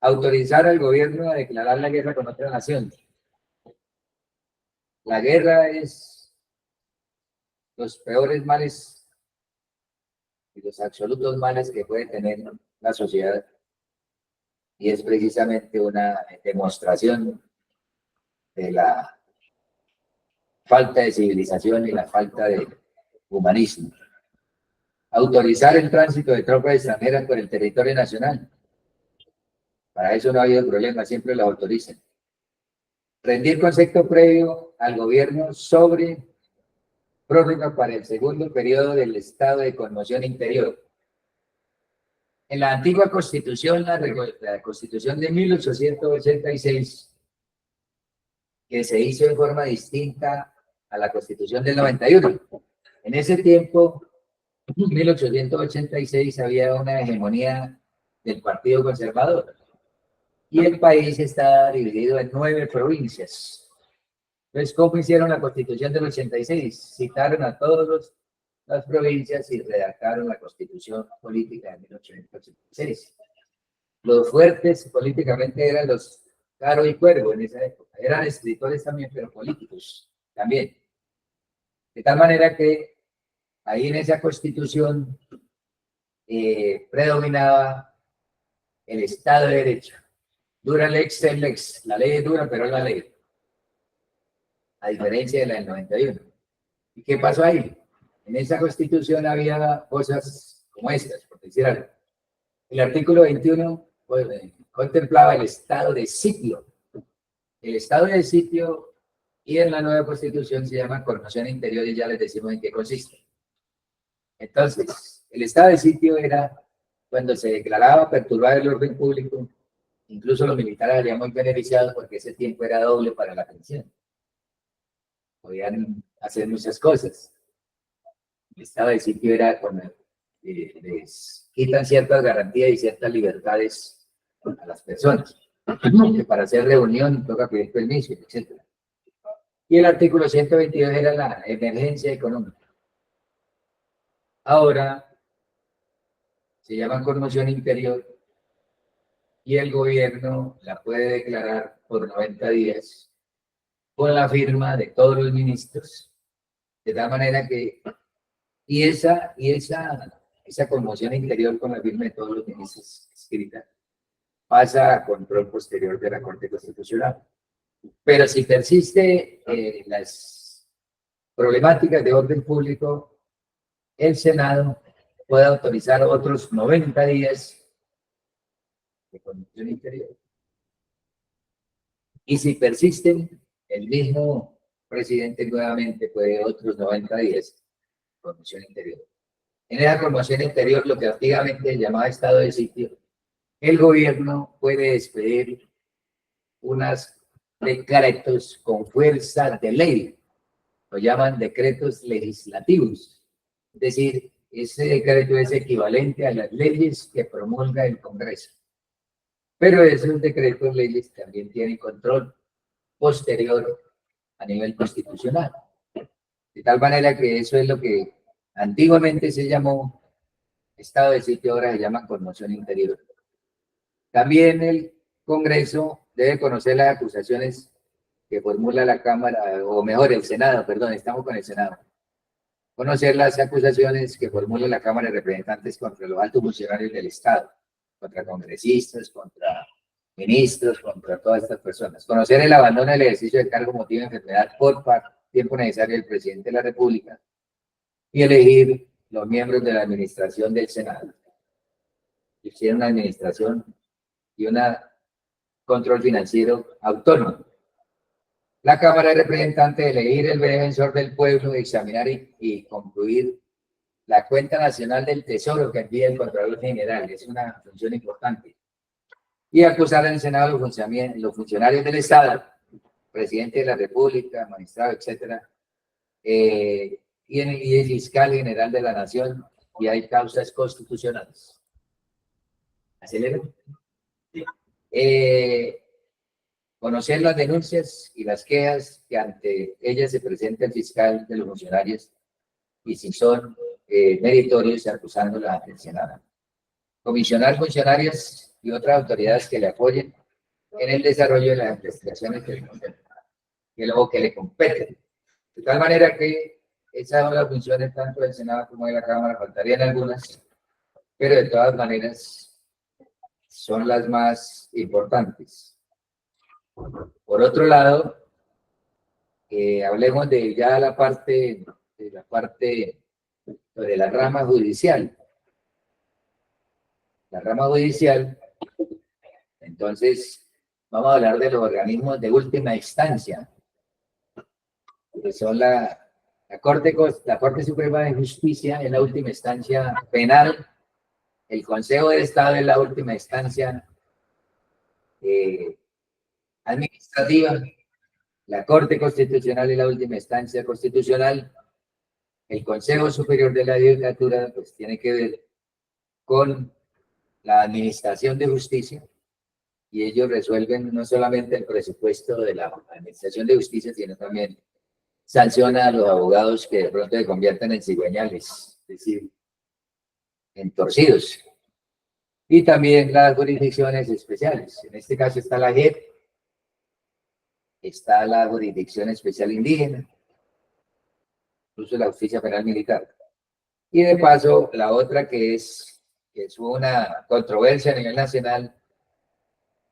Autorizar al gobierno a declarar la guerra con otra nación. La guerra es los peores males y los absolutos males que puede tener la sociedad. Y es precisamente una demostración de la falta de civilización y la falta de humanismo. Autorizar el tránsito de tropas extranjeras por el territorio nacional. Para eso no ha habido problema, siempre lo autorizan. Rendir concepto previo al gobierno sobre prórroga para el segundo periodo del estado de conmoción interior. En la antigua Constitución, la Constitución de 1886, que se hizo de forma distinta a la Constitución del 91. En ese tiempo, 1886, había una hegemonía del Partido Conservador y el país está dividido en 9 provincias. Entonces, ¿cómo hicieron la Constitución del 86? Citaron a todas las provincias y redactaron la Constitución Política de 1886. Los fuertes políticamente eran los Caro y Cuervo en esa época. Eran escritores también, pero políticos también. De tal manera que ahí en esa Constitución predominaba el Estado de Derecho. Dura lex sed lex. La ley es dura, pero es la ley. A diferencia de la del 91. ¿Y qué pasó ahí? En esa Constitución había cosas como estas, por decir algo. El artículo 21 pues, contemplaba el estado de sitio. El estado de sitio, y en la nueva Constitución se llama conmoción interior, y ya les decimos en qué consiste. Entonces, el estado de sitio era cuando se declaraba perturbar el orden público. Incluso los militares salían muy beneficiados porque ese tiempo era doble para la pensión. Podían hacer muchas cosas. El estado de sitio era cuando les quitan ciertas garantías y ciertas libertades a las personas. Que para hacer reunión toca pedir permiso, etc. Y el artículo 122 era la emergencia económica. Ahora se llama conmoción interior y el gobierno la puede declarar por 90 días con la firma de todos los ministros, de tal manera que esa conmoción interior con la firma de todos los ministros escrita pasa a control posterior de la Corte Constitucional. Pero si persiste las problemáticas de orden público, el Senado puede autorizar otros 90 días de conmoción interior. Y si persisten, el mismo presidente nuevamente puede otros 90 días de conmoción interior. En esa conmoción interior, lo que antiguamente se llamaba estado de sitio, el gobierno puede expedir unos decretos con fuerza de ley, lo llaman decretos legislativos. Es decir, ese decreto es equivalente a las leyes que promulga el Congreso. Pero esos decretos leyes también tienen control posterior a nivel constitucional. De tal manera que eso es lo que antiguamente se llamó estado de sitio, ahora se llama conmoción interior. También el Congreso debe conocer las acusaciones que formula la Cámara, o mejor, el Senado, perdón, estamos con el Senado. Conocer las acusaciones que formula la Cámara de Representantes contra los altos funcionarios del Estado, contra congresistas, contra ministros, contra todas estas personas. Conocer el abandono del ejercicio del cargo motivo de enfermedad por tiempo necesario del presidente de la República y elegir los miembros de la administración del Senado. Hicieron una administración y un control financiero autónomo. La Cámara de Representantes elegir el defensor del pueblo, examinar y concluir la cuenta nacional del Tesoro que envía el Contralor General. Es una función importante. Y acusar en el Senado los funcionarios del Estado, presidente de la República, magistrado, etcétera, y el fiscal general de la Nación, y hay causas constitucionales. ¿Acelero? Conocer las denuncias y las quejas que ante ellas se presenta el fiscal de los funcionarios y si son meritorios acusándolas ante el Senado. Comisionar funcionarios y otras autoridades que le apoyen en el desarrollo de las investigaciones que le competen. De tal manera que esas son las funciones tanto del Senado como de la Cámara, faltarían algunas, pero de todas maneras son las más importantes. Por otro lado, hablemos de ya la parte de la rama judicial. La rama judicial, entonces, vamos a hablar de los organismos de última instancia, que son la Corte Suprema de Justicia en la última instancia penal, el Consejo de Estado en la última instancia administrativa, la Corte Constitucional en la última instancia constitucional, el Consejo Superior de la Judicatura, pues tiene que ver con la administración de justicia, y ellos resuelven no solamente el presupuesto de la administración de justicia, sino también sanciona a los abogados que de pronto se convierten en cigüeñales, es decir, en torcidos. Y también las jurisdicciones especiales. En este caso está la JEP, está la Jurisdicción Especial Indígena, incluso la Justicia Penal Militar. Y de paso, la otra que es una controversia a nivel nacional,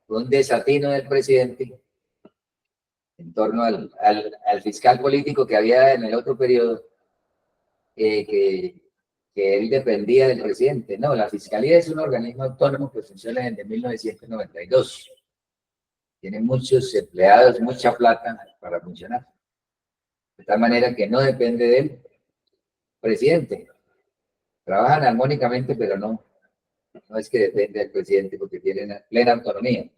un desatino del presidente en torno al fiscal político que había en el otro periodo, que él dependía del presidente. No, la Fiscalía es un organismo autónomo que funciona desde 1992. Tiene muchos empleados, mucha plata para funcionar. De tal manera que no depende del presidente. Trabajan armónicamente, pero no es que depende del presidente porque tienen plena autonomía.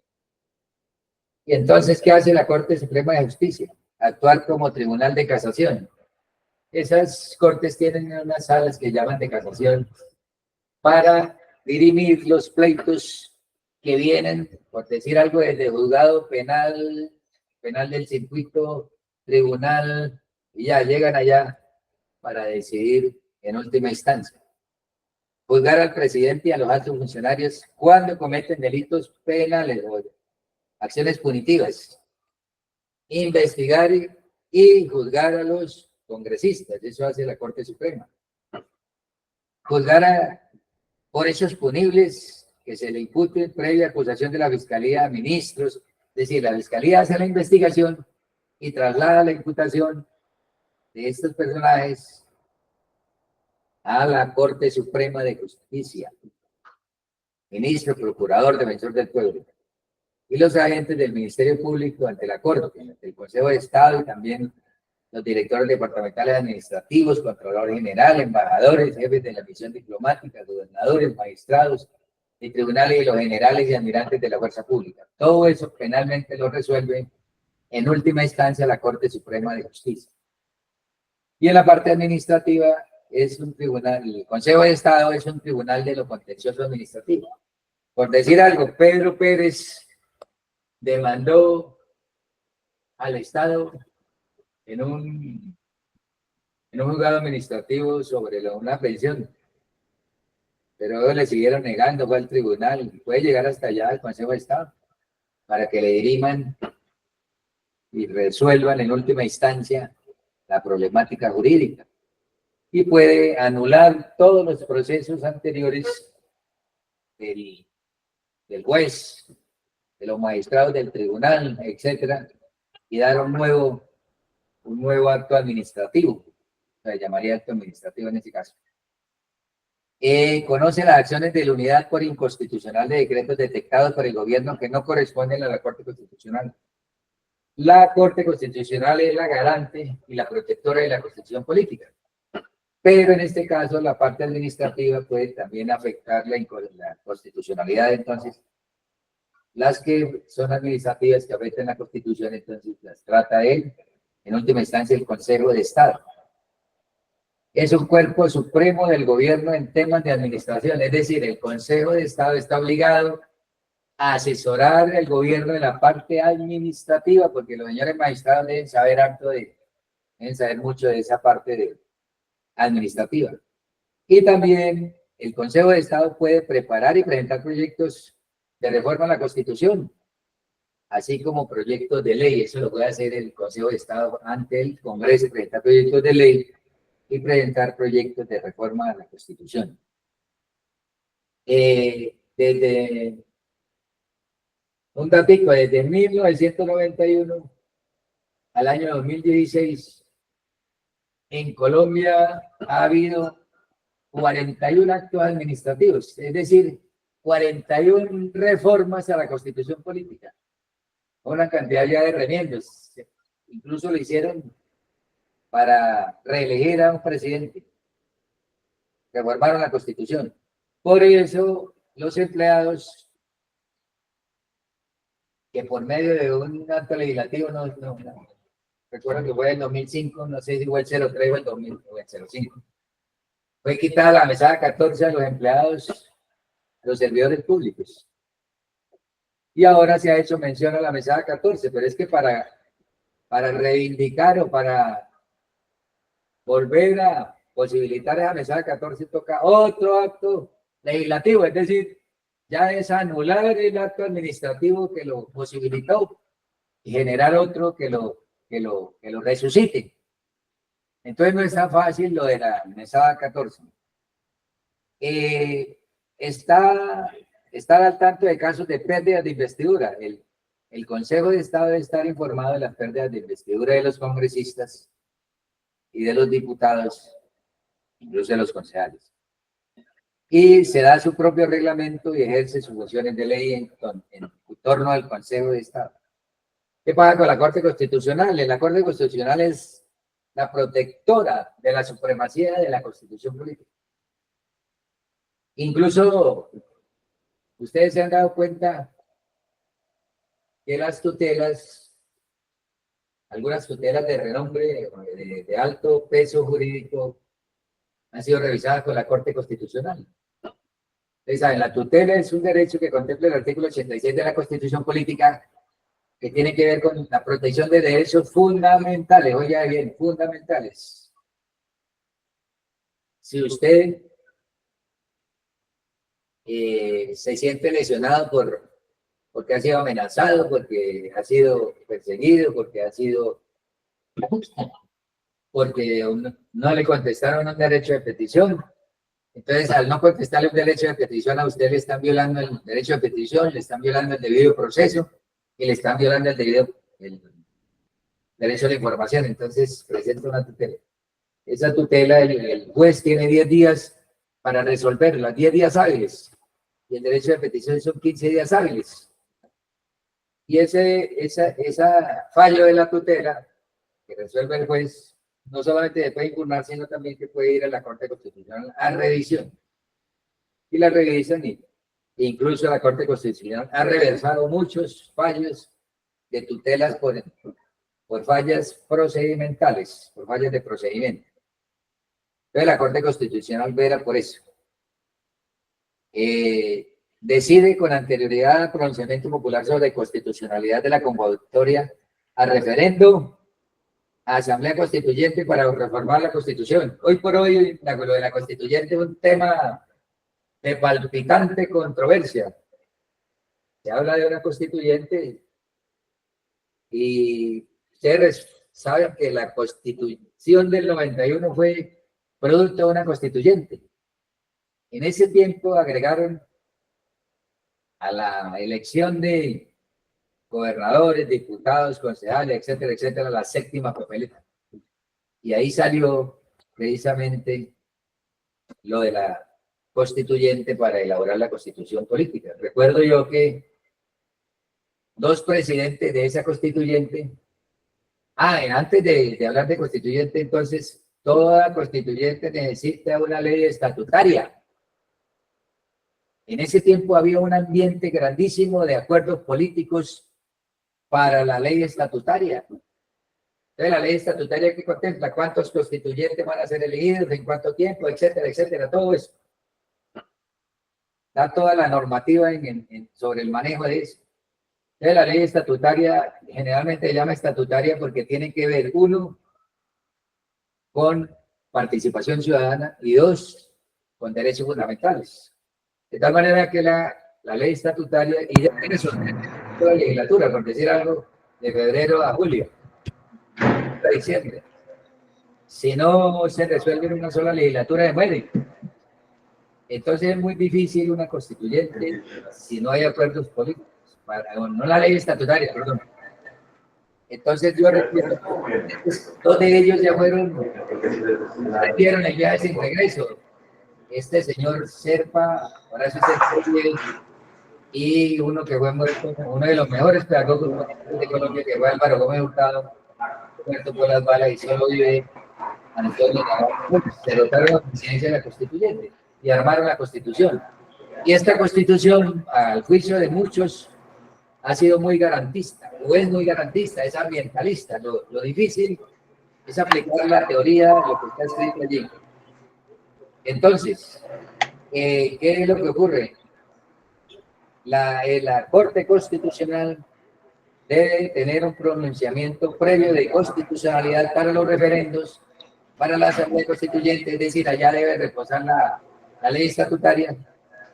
Y entonces, ¿qué hace la Corte Suprema de Justicia? Actuar como tribunal de casación. Esas cortes tienen unas salas que llaman de casación para dirimir los pleitos que vienen, por decir algo, desde juzgado penal del circuito, tribunal, y ya llegan allá para decidir en última instancia. Juzgar al presidente y a los altos funcionarios cuando cometen delitos penales o acciones punitivas. Investigar y juzgar a los congresistas, eso hace la Corte Suprema. Juzgar por hechos punibles que se le imputen previa acusación de la Fiscalía a ministros, es decir, la Fiscalía hace la investigación y traslada la imputación de estos personajes a la Corte Suprema de Justicia, ministro, procurador, defensor del pueblo, y los agentes del Ministerio Público ante la Corte, ante el Consejo de Estado y también los directores departamentales administrativos, controlador general, embajadores, jefes de la misión diplomática, gobernadores, magistrados, y tribunales y los generales y almirantes de la fuerza pública. Todo eso penalmente lo resuelve en última instancia la Corte Suprema de Justicia. Y en la parte administrativa es un tribunal, el Consejo de Estado es un tribunal de lo contencioso administrativo. Por decir algo, Pedro Pérez demandó al Estado en un juzgado administrativo sobre una pensión, pero ellos le siguieron negando, fue al tribunal, puede llegar hasta allá al Consejo de Estado para que le diriman y resuelvan en última instancia la problemática jurídica y puede anular todos los procesos anteriores del juez, de los magistrados del tribunal, etcétera, y dar un nuevo acto administrativo, se llamaría acto administrativo en este caso. Conoce las acciones de la unidad por inconstitucional de decretos detectados por el gobierno que no corresponden a la Corte Constitucional. La Corte Constitucional es la garante y la protectora de la Constitución política, pero en este caso la parte administrativa puede también afectar la constitucionalidad. Entonces, las que son administrativas que afectan la Constitución, entonces las trata él, en última instancia, el Consejo de Estado. Es un cuerpo supremo del gobierno en temas de administración, es decir, el Consejo de Estado está obligado a asesorar al gobierno en la parte administrativa, porque los señores magistrados deben saber deben saber mucho de esa parte administrativa. Y también el Consejo de Estado puede preparar y presentar proyectos de reforma a la Constitución, así como proyectos de ley. Eso lo puede hacer el Consejo de Estado ante el Congreso, presentar proyectos de ley y presentar proyectos de reforma a la Constitución. Desde un datico, desde 1991 al año 2016, en Colombia ha habido 41 actos administrativos, es decir, 41 reformas a la Constitución política. Una cantidad ya de remiendos. Incluso lo hicieron para reelegir a un presidente. Reformaron la Constitución. Por eso, los empleados que por medio de un acto legislativo, recuerdo que fue en 2005, no sé si fue el 03 o el 2000 o el 05, fue quitada la mesada 14 a los empleados, a los servidores públicos. Y ahora se ha hecho mención a la mesada 14, pero es que para reivindicar o para volver a posibilitar esa mesada 14 toca otro acto legislativo, es decir, ya es anular el acto administrativo que lo posibilitó y generar otro que lo resucite. Entonces no es tan fácil lo de la mesada 14. Estar al tanto de casos de pérdidas de investidura. El Consejo de Estado debe estar informado de las pérdidas de investidura de los congresistas y de los diputados, incluso de los concejales. Y se da su propio reglamento y ejerce sus funciones de ley en torno al Consejo de Estado. ¿Qué pasa con la Corte Constitucional? La Corte Constitucional es la protectora de la supremacía de la Constitución política. Incluso, ustedes se han dado cuenta que las tutelas, algunas tutelas de renombre, de alto peso jurídico, han sido revisadas con la Corte Constitucional. Ustedes saben, la tutela es un derecho que contempla el artículo 86 de la Constitución política, que tiene que ver con la protección de derechos fundamentales, oiga bien, fundamentales. Si usted se siente lesionado porque ha sido amenazado, porque ha sido perseguido, porque no le contestaron un derecho de petición. Entonces, al no contestarle un derecho de petición, a usted le están violando el derecho de petición, le están violando el debido proceso y le están violando el derecho a la información. Entonces, presenta una tutela. Esa tutela, el juez tiene 10 días para resolverla, 10 días hábiles. Y el derecho de petición son 15 días hábiles. Y esa fallo de la tutela, que resuelve el juez, no solamente se puede impugnar, sino también que puede ir a la Corte Constitucional a revisión. Y la revisan y incluso la Corte Constitucional ha reversado muchos fallos de tutelas por fallas procedimentales, por fallas de procedimiento. Entonces la Corte Constitucional vela por eso. Decide con anterioridad al pronunciamiento popular sobre constitucionalidad de la convocatoria a referendo a Asamblea Constituyente para reformar la Constitución. Hoy por hoy, lo de la Constituyente es un tema de palpitante controversia. Se habla de una Constituyente y ustedes saben que la Constitución del 91 fue producto de una Constituyente. En ese tiempo agregaron a la elección de gobernadores, diputados, concejales, etcétera, etcétera, la séptima papeleta. Y ahí salió precisamente lo de la constituyente para elaborar la constitución política. Recuerdo yo que dos presidentes de esa constituyente, antes de hablar de constituyente, entonces, toda constituyente necesita una ley estatutaria. En ese tiempo había un ambiente grandísimo de acuerdos políticos para la ley estatutaria. Entonces, la ley estatutaria que contempla cuántos constituyentes van a ser elegidos, en cuánto tiempo, etcétera, etcétera, todo eso. Da toda la normativa sobre el manejo de eso. Entonces, la ley estatutaria generalmente se llama estatutaria porque tiene que ver, uno, con participación ciudadana y dos, con derechos fundamentales. De tal manera que la ley estatutaria, y ya tiene su legislatura, por decir algo, de febrero a julio, a diciembre. Si no se resuelve en una sola legislatura, se muere. Entonces es muy difícil una constituyente si no hay acuerdos políticos, no la ley estatutaria, perdón. Entonces yo recuerdo, dos de ellos ya hicieron el viaje sin regreso. Este señor Serpa, Horacio Serpa, y uno que fue muerto, uno de los mejores pedagogos de Colombia, que fue Álvaro Gómez Hurtado, muerto por las balas y solo vive Antonio Navarro. Se dotaron la presidencia de la constituyente y armaron la constitución. Y esta constitución, al juicio de muchos, ha sido muy garantista, o es muy garantista, es ambientalista. Lo difícil es aplicar la teoría, lo que está escrito allí. Entonces, ¿qué es lo que ocurre? La Corte Constitucional debe tener un pronunciamiento previo de constitucionalidad para los referendos, para la Asamblea Constituyente, es decir, allá debe reposar la ley estatutaria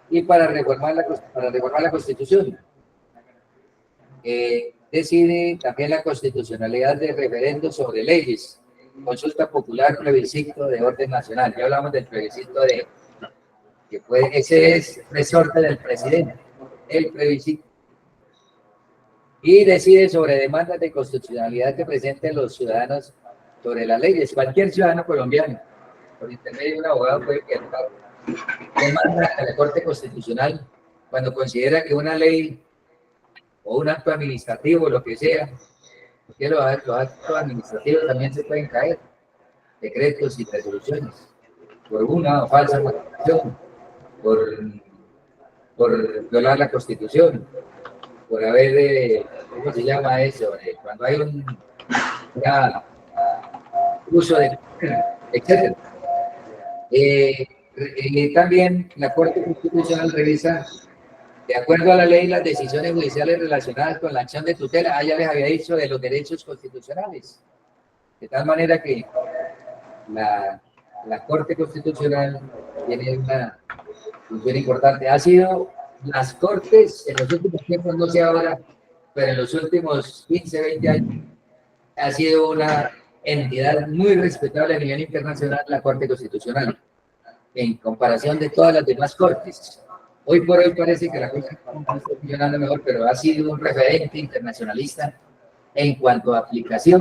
y para reformar la Constitución. Decide también la constitucionalidad de referendos sobre leyes, consulta popular, plebiscito de orden nacional. Ya hablamos del plebiscito ese es resorte del presidente, el plebiscito. Y decide sobre demandas de constitucionalidad que presenten los ciudadanos sobre las leyes. Cualquier ciudadano colombiano, por intermedio de un abogado, puede presentar demanda a la Corte Constitucional cuando considera que una ley o un acto administrativo, lo que sea, porque los actos administrativos también se pueden caer, decretos y resoluciones, por una o falsa motivación, por violar la Constitución, por haber, ¿cómo se llama eso? Cuando hay un uso de, etcétera. También la Corte Constitucional revisa, de acuerdo a la ley, las decisiones judiciales relacionadas con la acción de tutela. Ya les había dicho de los derechos constitucionales. De tal manera que la Corte Constitucional tiene una función importante. Ha sido las Cortes, en los últimos tiempos, no sé ahora, pero en los últimos 15, 20 años, ha sido una entidad muy respetable a nivel internacional, la Corte Constitucional, en comparación de todas las demás cortes. Hoy por hoy parece que la cosa está funcionando mejor, pero ha sido un referente internacionalista en cuanto a aplicación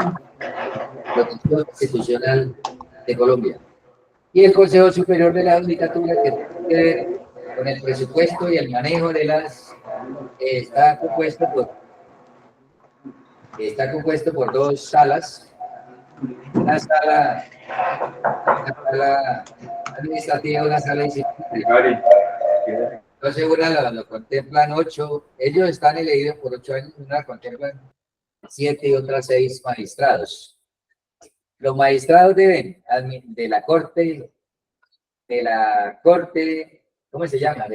protección constitucional de Colombia. Y el Consejo Superior de la Judicatura, que tiene que ver con el presupuesto y el manejo de está compuesto por dos salas, una sala administrativa, una sala disciplinaria. Entonces, una lo contemplan 8, ellos están elegidos por 8 años, una contemplan 7 y otras 6 magistrados. Los magistrados de la corte, ¿cómo se llama?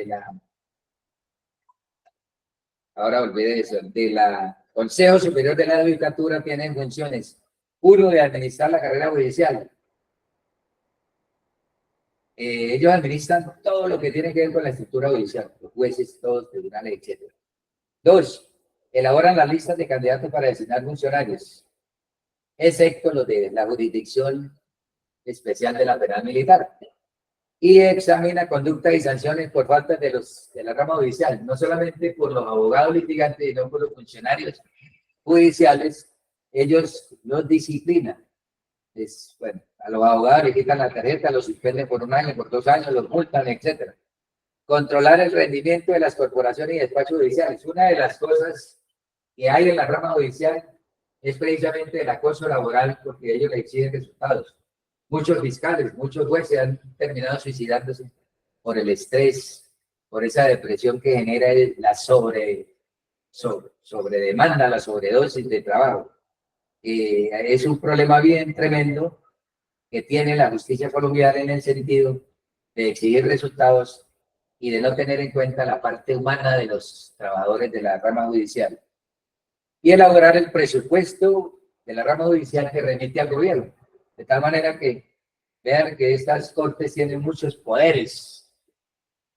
Ahora olvidé eso, de la Consejo Superior de la Judicatura tienen funciones. Uno, de administrar la carrera judicial. Ellos administran todo lo que tiene que ver con la estructura judicial, los jueces, todos, tribunales, etc. 2, elaboran las listas de candidatos para designar funcionarios, excepto los de la jurisdicción especial de la penal militar. Y examina conductas y sanciones por falta de la rama judicial, no solamente por los abogados litigantes, sino por los funcionarios judiciales. Ellos los disciplinan. Bueno, a los abogados les quitan la tarjeta, los suspenden por 1 año, por 2 años, los multan, etc. Controlar el rendimiento de las corporaciones y despachos judiciales. Una de las cosas que hay en la rama judicial es precisamente el acoso laboral, porque ellos le exigen resultados. Muchos fiscales, muchos jueces han terminado suicidándose por el estrés, por esa depresión que genera la sobredemanda, la sobredosis de trabajo. Es un problema bien tremendo que tiene la justicia colombiana en el sentido de exigir resultados y de no tener en cuenta la parte humana de los trabajadores de la rama judicial. Y elaborar el presupuesto de la rama judicial que remite al gobierno. De tal manera que vean que estas cortes tienen muchos poderes,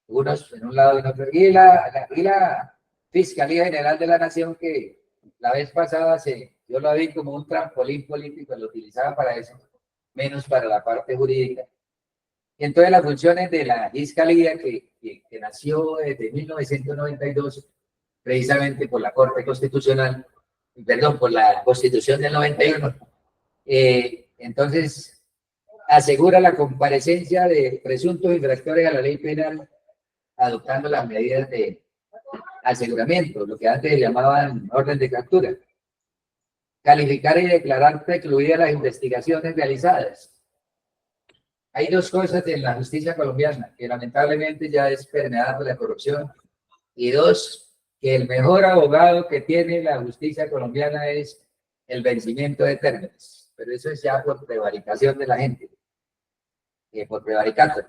unos en un lado y en otro. Y la Fiscalía General de la Nación, que la vez pasada yo lo vi como un trampolín político, lo utilizaba para eso, menos para la parte jurídica. Y entonces las funciones de la Fiscalía, que nació desde 1992, precisamente por la Corte Constitucional, perdón, por la Constitución del 91, entonces asegura la comparecencia de presuntos infractores a la ley penal, adoptando las medidas de aseguramiento, lo que antes llamaban orden de captura. Calificar y declarar precluidas las investigaciones realizadas. Hay 2 cosas en la justicia colombiana, que lamentablemente ya es permeada por la corrupción, y 2, que el mejor abogado que tiene la justicia colombiana es el vencimiento de términos, pero eso es ya por prevaricación de la gente, por prevaricato.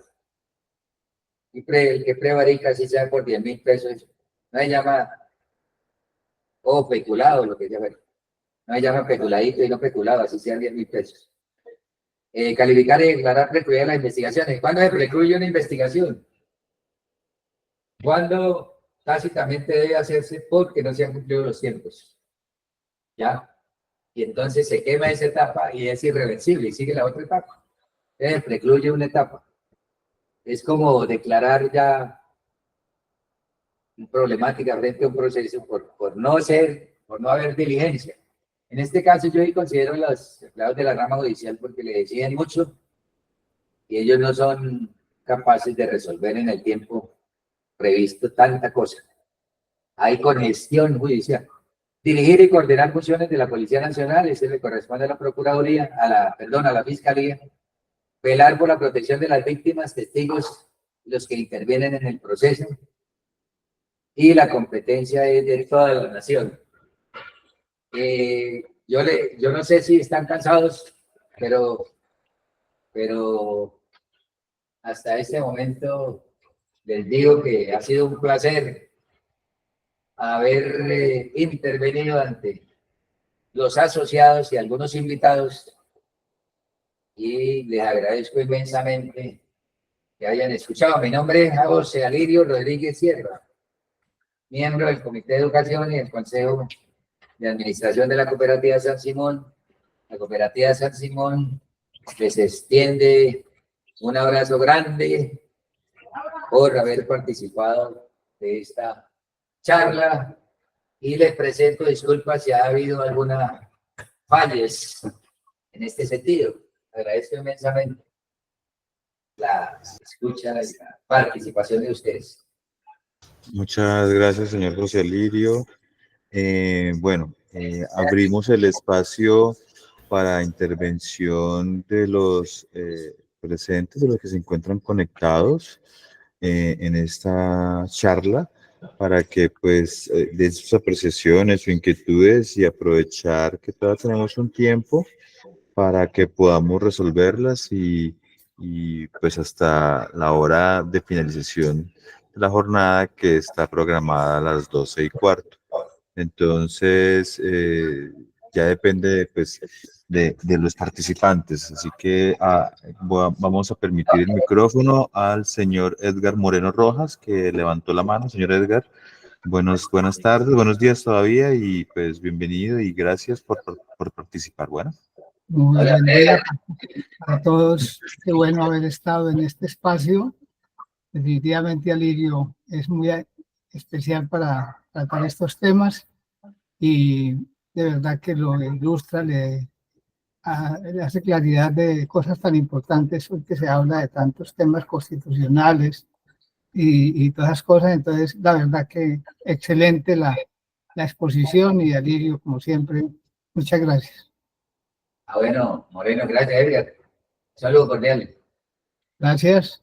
Y el que prevarica, si sea por 10.000 pesos, no se llama, o peculado, lo que se llama, no se llama peculadito y no peculado, así sean 10.000 pesos. Calificar y declarar precluidas las investigaciones. ¿Cuándo se precluye una investigación? Cuando tácitamente debe hacerse porque no se han cumplido los tiempos. ¿Ya? Y entonces se quema esa etapa y es irreversible y sigue la otra etapa. Entonces precluye una etapa. Es como declarar ya problemática frente a un proceso por no haber diligencia. En este caso yo considero a los empleados de la rama judicial porque le exigen mucho y ellos no son capaces de resolver en el tiempo previsto tanta cosa. Hay congestión judicial. Dirigir y coordinar funciones de la Policía Nacional, eso le corresponde a la Procuraduría, a la Fiscalía. Velar por la protección de las víctimas, testigos, los que intervienen en el proceso. Y la competencia es de toda la nación. Yo no sé si están cansados, pero hasta este momento les digo que ha sido un placer haber intervenido ante los asociados y algunos invitados y les agradezco inmensamente que hayan escuchado. Mi nombre es José Alirio Rodríguez Sierra, miembro del Comité de Educación y del Consejo de Administración de la Cooperativa San Simón. La Cooperativa San Simón les extiende un abrazo grande por haber participado de esta charla y les presento disculpas si ha habido alguna fallas en este sentido. Agradezco inmensamente la escucha y la participación de ustedes. Muchas gracias, señor José Alirio. Abrimos el espacio para intervención de los presentes, de los que se encuentran conectados en esta charla, para que pues den sus apreciaciones, sus inquietudes y aprovechar que todavía tenemos un tiempo para que podamos resolverlas y pues hasta la hora de finalización de la jornada, que está programada a las 12:15. Entonces, ya depende pues de los participantes. Así que vamos a permitir el micrófono al señor Edgar Moreno Rojas, que levantó la mano. Señor Edgar, buenas tardes, buenos días todavía, y pues bienvenido y gracias por participar. Bueno. Muy buen día a todos. Qué bueno haber estado en este espacio. Definitivamente Alirio es muy especial para tratar estos temas y de verdad que lo ilustra, le hace claridad de cosas tan importantes, porque se habla de tantos temas constitucionales y todas esas cosas. Entonces, la verdad que excelente la exposición, y Alirio, como siempre, muchas gracias. Bueno, Moreno, gracias, Edgar. Saludos cordiales. Gracias.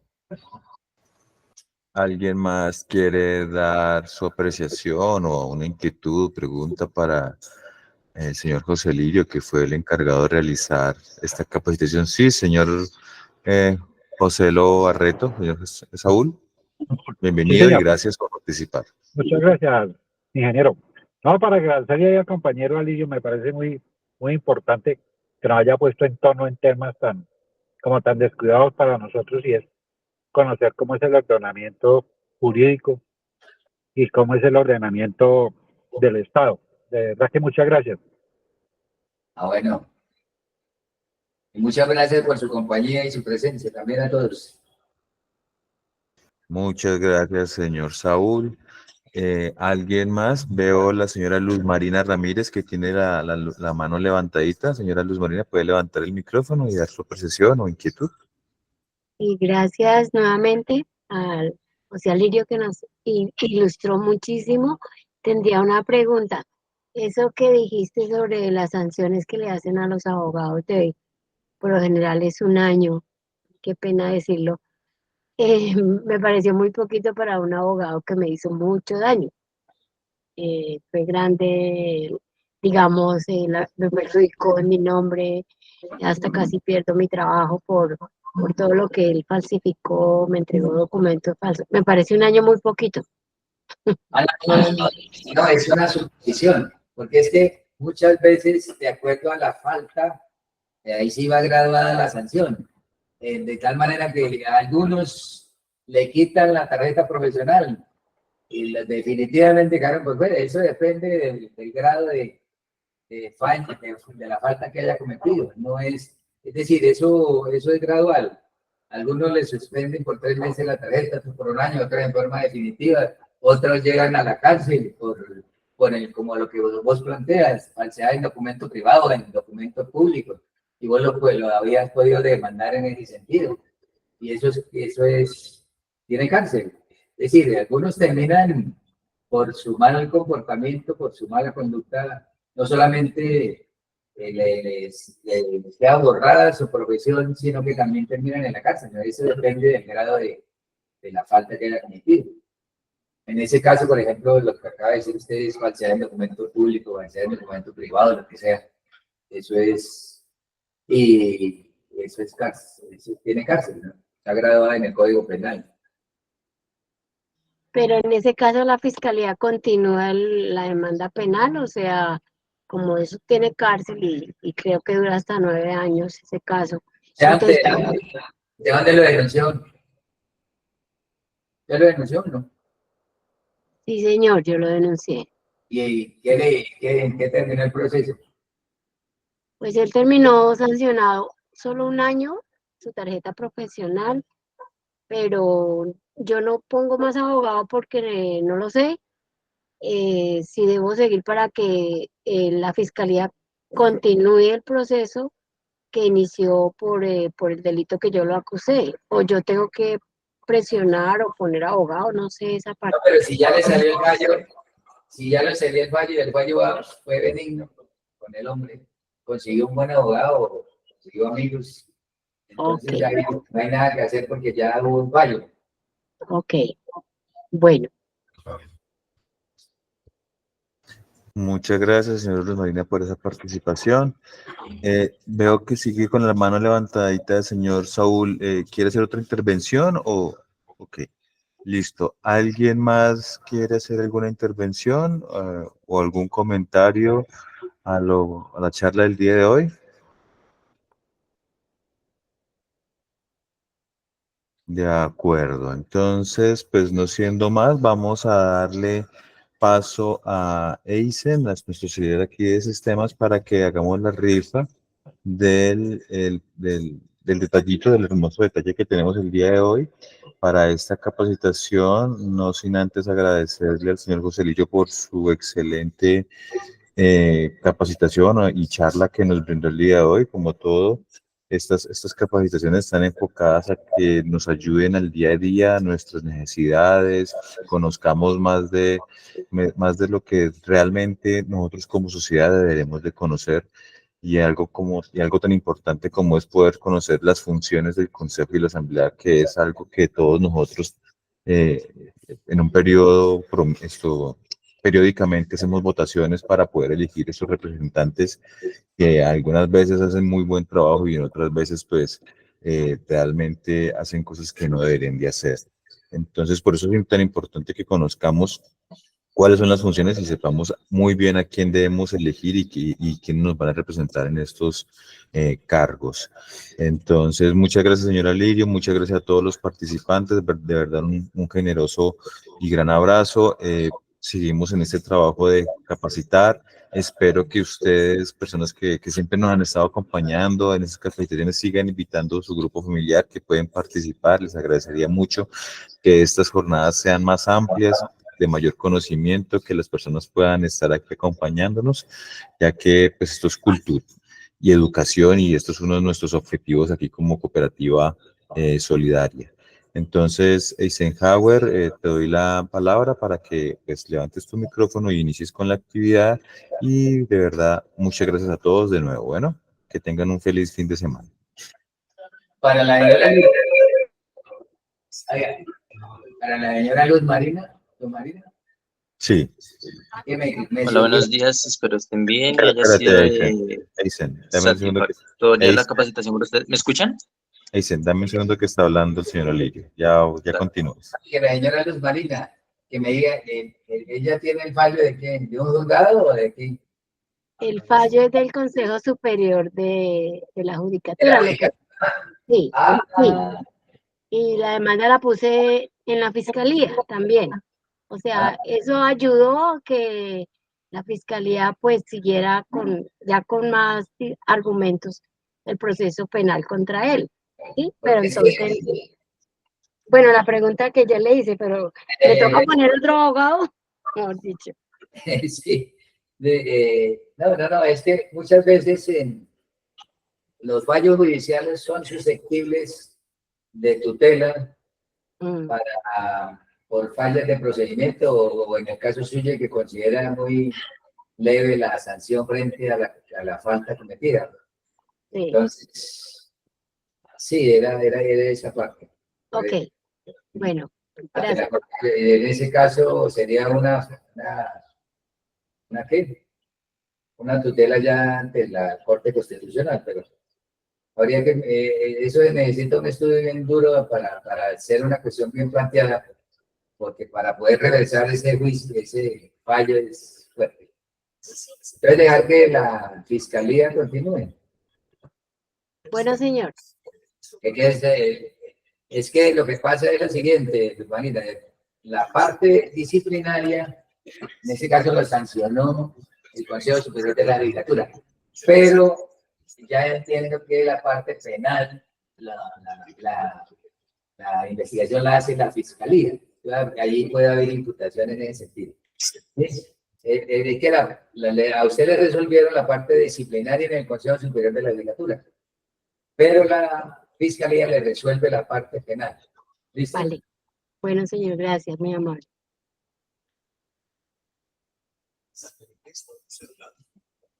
¿Alguien más quiere dar su apreciación o una inquietud, pregunta para el señor José Lirio, que fue el encargado de realizar esta capacitación? Sí, señor José Lo Barreto, señor Saúl, bienvenido Sí, y gracias por participar. muchas gracias, ingeniero. No, para agradecerle al compañero Alirio, me parece muy importante que nos haya puesto en tono en temas tan descuidados para nosotros, y es conocer cómo es el ordenamiento jurídico y cómo es el ordenamiento del Estado. De verdad que muchas gracias. Bueno. Y muchas gracias por su compañía y su presencia también a todos. Muchas gracias, señor Saúl. ¿Alguien más? Veo la señora Luz Marina Ramírez, que tiene la mano levantadita. Señora Luz Marina, ¿puede levantar el micrófono y dar su apreciación o inquietud? Y gracias nuevamente al José Alirio, que nos ilustró muchísimo. Tendría una pregunta. Eso que dijiste sobre las sanciones que le hacen a los abogados, por lo general es 1 año, qué pena decirlo. Me pareció muy poquito para un abogado que me hizo mucho daño. Fue grande, digamos, me perjudicó en mi nombre, hasta casi pierdo mi trabajo por todo lo que él falsificó, me entregó documentos falsos. Me parece 1 año muy poquito. No, es una suposición, porque es que muchas veces, de acuerdo a la falta, ahí sí va graduada la sanción, de tal manera que a algunos le quitan la tarjeta profesional y definitivamente quedaron por fuera. Eso depende del grado de la falta que haya cometido. No es decir, eso es gradual. Algunos les suspenden por 3 meses la tarjeta, otros por 1 año, otros en forma definitiva, otros llegan a la cárcel por como lo que vos planteas, falsedad en documento privado, en documento público, y vos lo habías podido demandar en ese sentido. Y eso tiene cárcel. Es decir, algunos terminan por su mal comportamiento, por su mala conducta, no solamente les queda borrada su profesión, sino que también terminan en la cárcel, ¿no? Eso depende del grado de la falta que haya cometido. En ese caso, por ejemplo, lo que acaba de decir usted es falsedad en documento público, falsedad en documento privado, lo que sea. Eso es cárcel, eso tiene cárcel, ¿no? Está graduada en el Código Penal. Pero en ese caso la fiscalía continúa la demanda penal, o sea, como eso tiene cárcel y creo que dura hasta 9 años ese caso. Entonces, ¿De dónde lo denunció? ¿Ya lo denunció o no? sí, señor, yo lo denuncié. ¿Y en qué terminó el proceso? Pues él terminó sancionado solo 1 año, su tarjeta profesional, pero yo no pongo más abogado porque no lo sé. Si debo seguir para que la fiscalía continúe el proceso que inició por el delito que yo lo acusé, o yo tengo que presionar o poner abogado, no sé esa parte. No, pero si ya le salió el fallo, si ya le salió el fallo y el fallo fue benigno con el hombre, consiguió un buen abogado, consiguió amigos. Entonces Ok. ya no hay nada que hacer porque ya hubo un fallo. Ok, bueno, Muchas gracias, señor Luz Marina, por esa participación. Veo que sigue con la mano levantadita el señor Saúl. ¿Quiere hacer otra intervención o...? Ok, listo. ¿Alguien más quiere hacer alguna intervención o algún comentario a la charla del día de hoy? De acuerdo. Entonces, pues no siendo más, vamos a darle paso a Eisen, nuestro líder aquí de sistemas, para que hagamos la rifa del detallito, del hermoso detalle que tenemos el día de hoy para esta capacitación, no sin antes agradecerle al señor Joselillo por su excelente capacitación y charla que nos brindó el día de hoy. Como todo, estas capacitaciones están enfocadas a que nos ayuden al día a día, a nuestras necesidades, conozcamos más de lo que realmente nosotros como sociedad deberemos de conocer y algo tan importante como es poder conocer las funciones del Consejo y la Asamblea, que es algo que todos nosotros en un periodo periódicamente hacemos votaciones para poder elegir esos representantes que algunas veces hacen muy buen trabajo y en otras veces pues realmente hacen cosas que no deberían de hacer. Entonces, por eso es tan importante que conozcamos cuáles son las funciones y sepamos muy bien a quién debemos elegir y quién nos van a representar en estos cargos. Entonces, muchas gracias, señora Lirio, muchas gracias a todos los participantes, de verdad un generoso y gran abrazo. Seguimos en este trabajo de capacitar. Espero que ustedes, personas que siempre nos han estado acompañando en estas capacitaciones, sigan invitando a su grupo familiar que pueden participar. Les agradecería mucho que estas jornadas sean más amplias, de mayor conocimiento, que las personas puedan estar aquí acompañándonos, ya que pues esto es cultura y educación y esto es uno de nuestros objetivos aquí como cooperativa solidaria. Entonces, Eisenhower, te doy la palabra para que pues, levantes tu micrófono y inicies con la actividad y de verdad, muchas gracias a todos de nuevo. Bueno, que tengan un feliz fin de semana. Para la señora Luz, para la señora Luz Marina, Sí. que me Hola, surgió. buenos días, espero estén bien y haya Espérate, sido Eisen. de Eisen, dame un segundo que... satisfactoria la Eisen, capacitación para ustedes. ¿Me escuchan? Eisen, dame un segundo que está hablando el señor Olirio. Ya continúas. Que la señora Luz Marina, que me diga, ¿ella tiene el fallo de quién? ¿De un juzgado o de quién? el fallo es del Consejo Superior de la Judicatura. Sí, sí. Y la demanda la puse en la Fiscalía también. O sea, eso ayudó a que la Fiscalía pues siguiera ya con más argumentos el proceso penal contra él. ¿Sí? Pero entonces, bueno, la pregunta que yo le hice, pero ¿le toca poner otro abogado? Mejor dicho. Sí. No, es que muchas veces los fallos judiciales son susceptibles de tutela por fallas de procedimiento o en el caso suyo que considera muy leve la sanción frente a la falta cometida. Sí. Entonces, sí, era esa parte. Ok, bueno, gracias. En ese caso sería ¿qué? Una tutela ya ante la Corte Constitucional, pero habría que, eso necesita un estudio bien duro para hacer una cuestión bien planteada, porque para poder reversar ese juicio, ese fallo es fuerte. Entonces dejar que la Fiscalía continúe. Bueno, señor. Es que lo que pasa es lo siguiente, Juanita, la parte disciplinaria, en ese caso lo sancionó el Consejo Superior de la Judicatura, pero ya entiendo que la parte penal, la investigación la hace la Fiscalía. Allí puede haber imputación en ese sentido. Es que a usted le resolvieron la parte disciplinaria en el Consejo Superior de la Judicatura, pero la Fiscalía le resuelve la parte penal. ¿Listo? Vale. Bueno, señor, gracias, muy amable.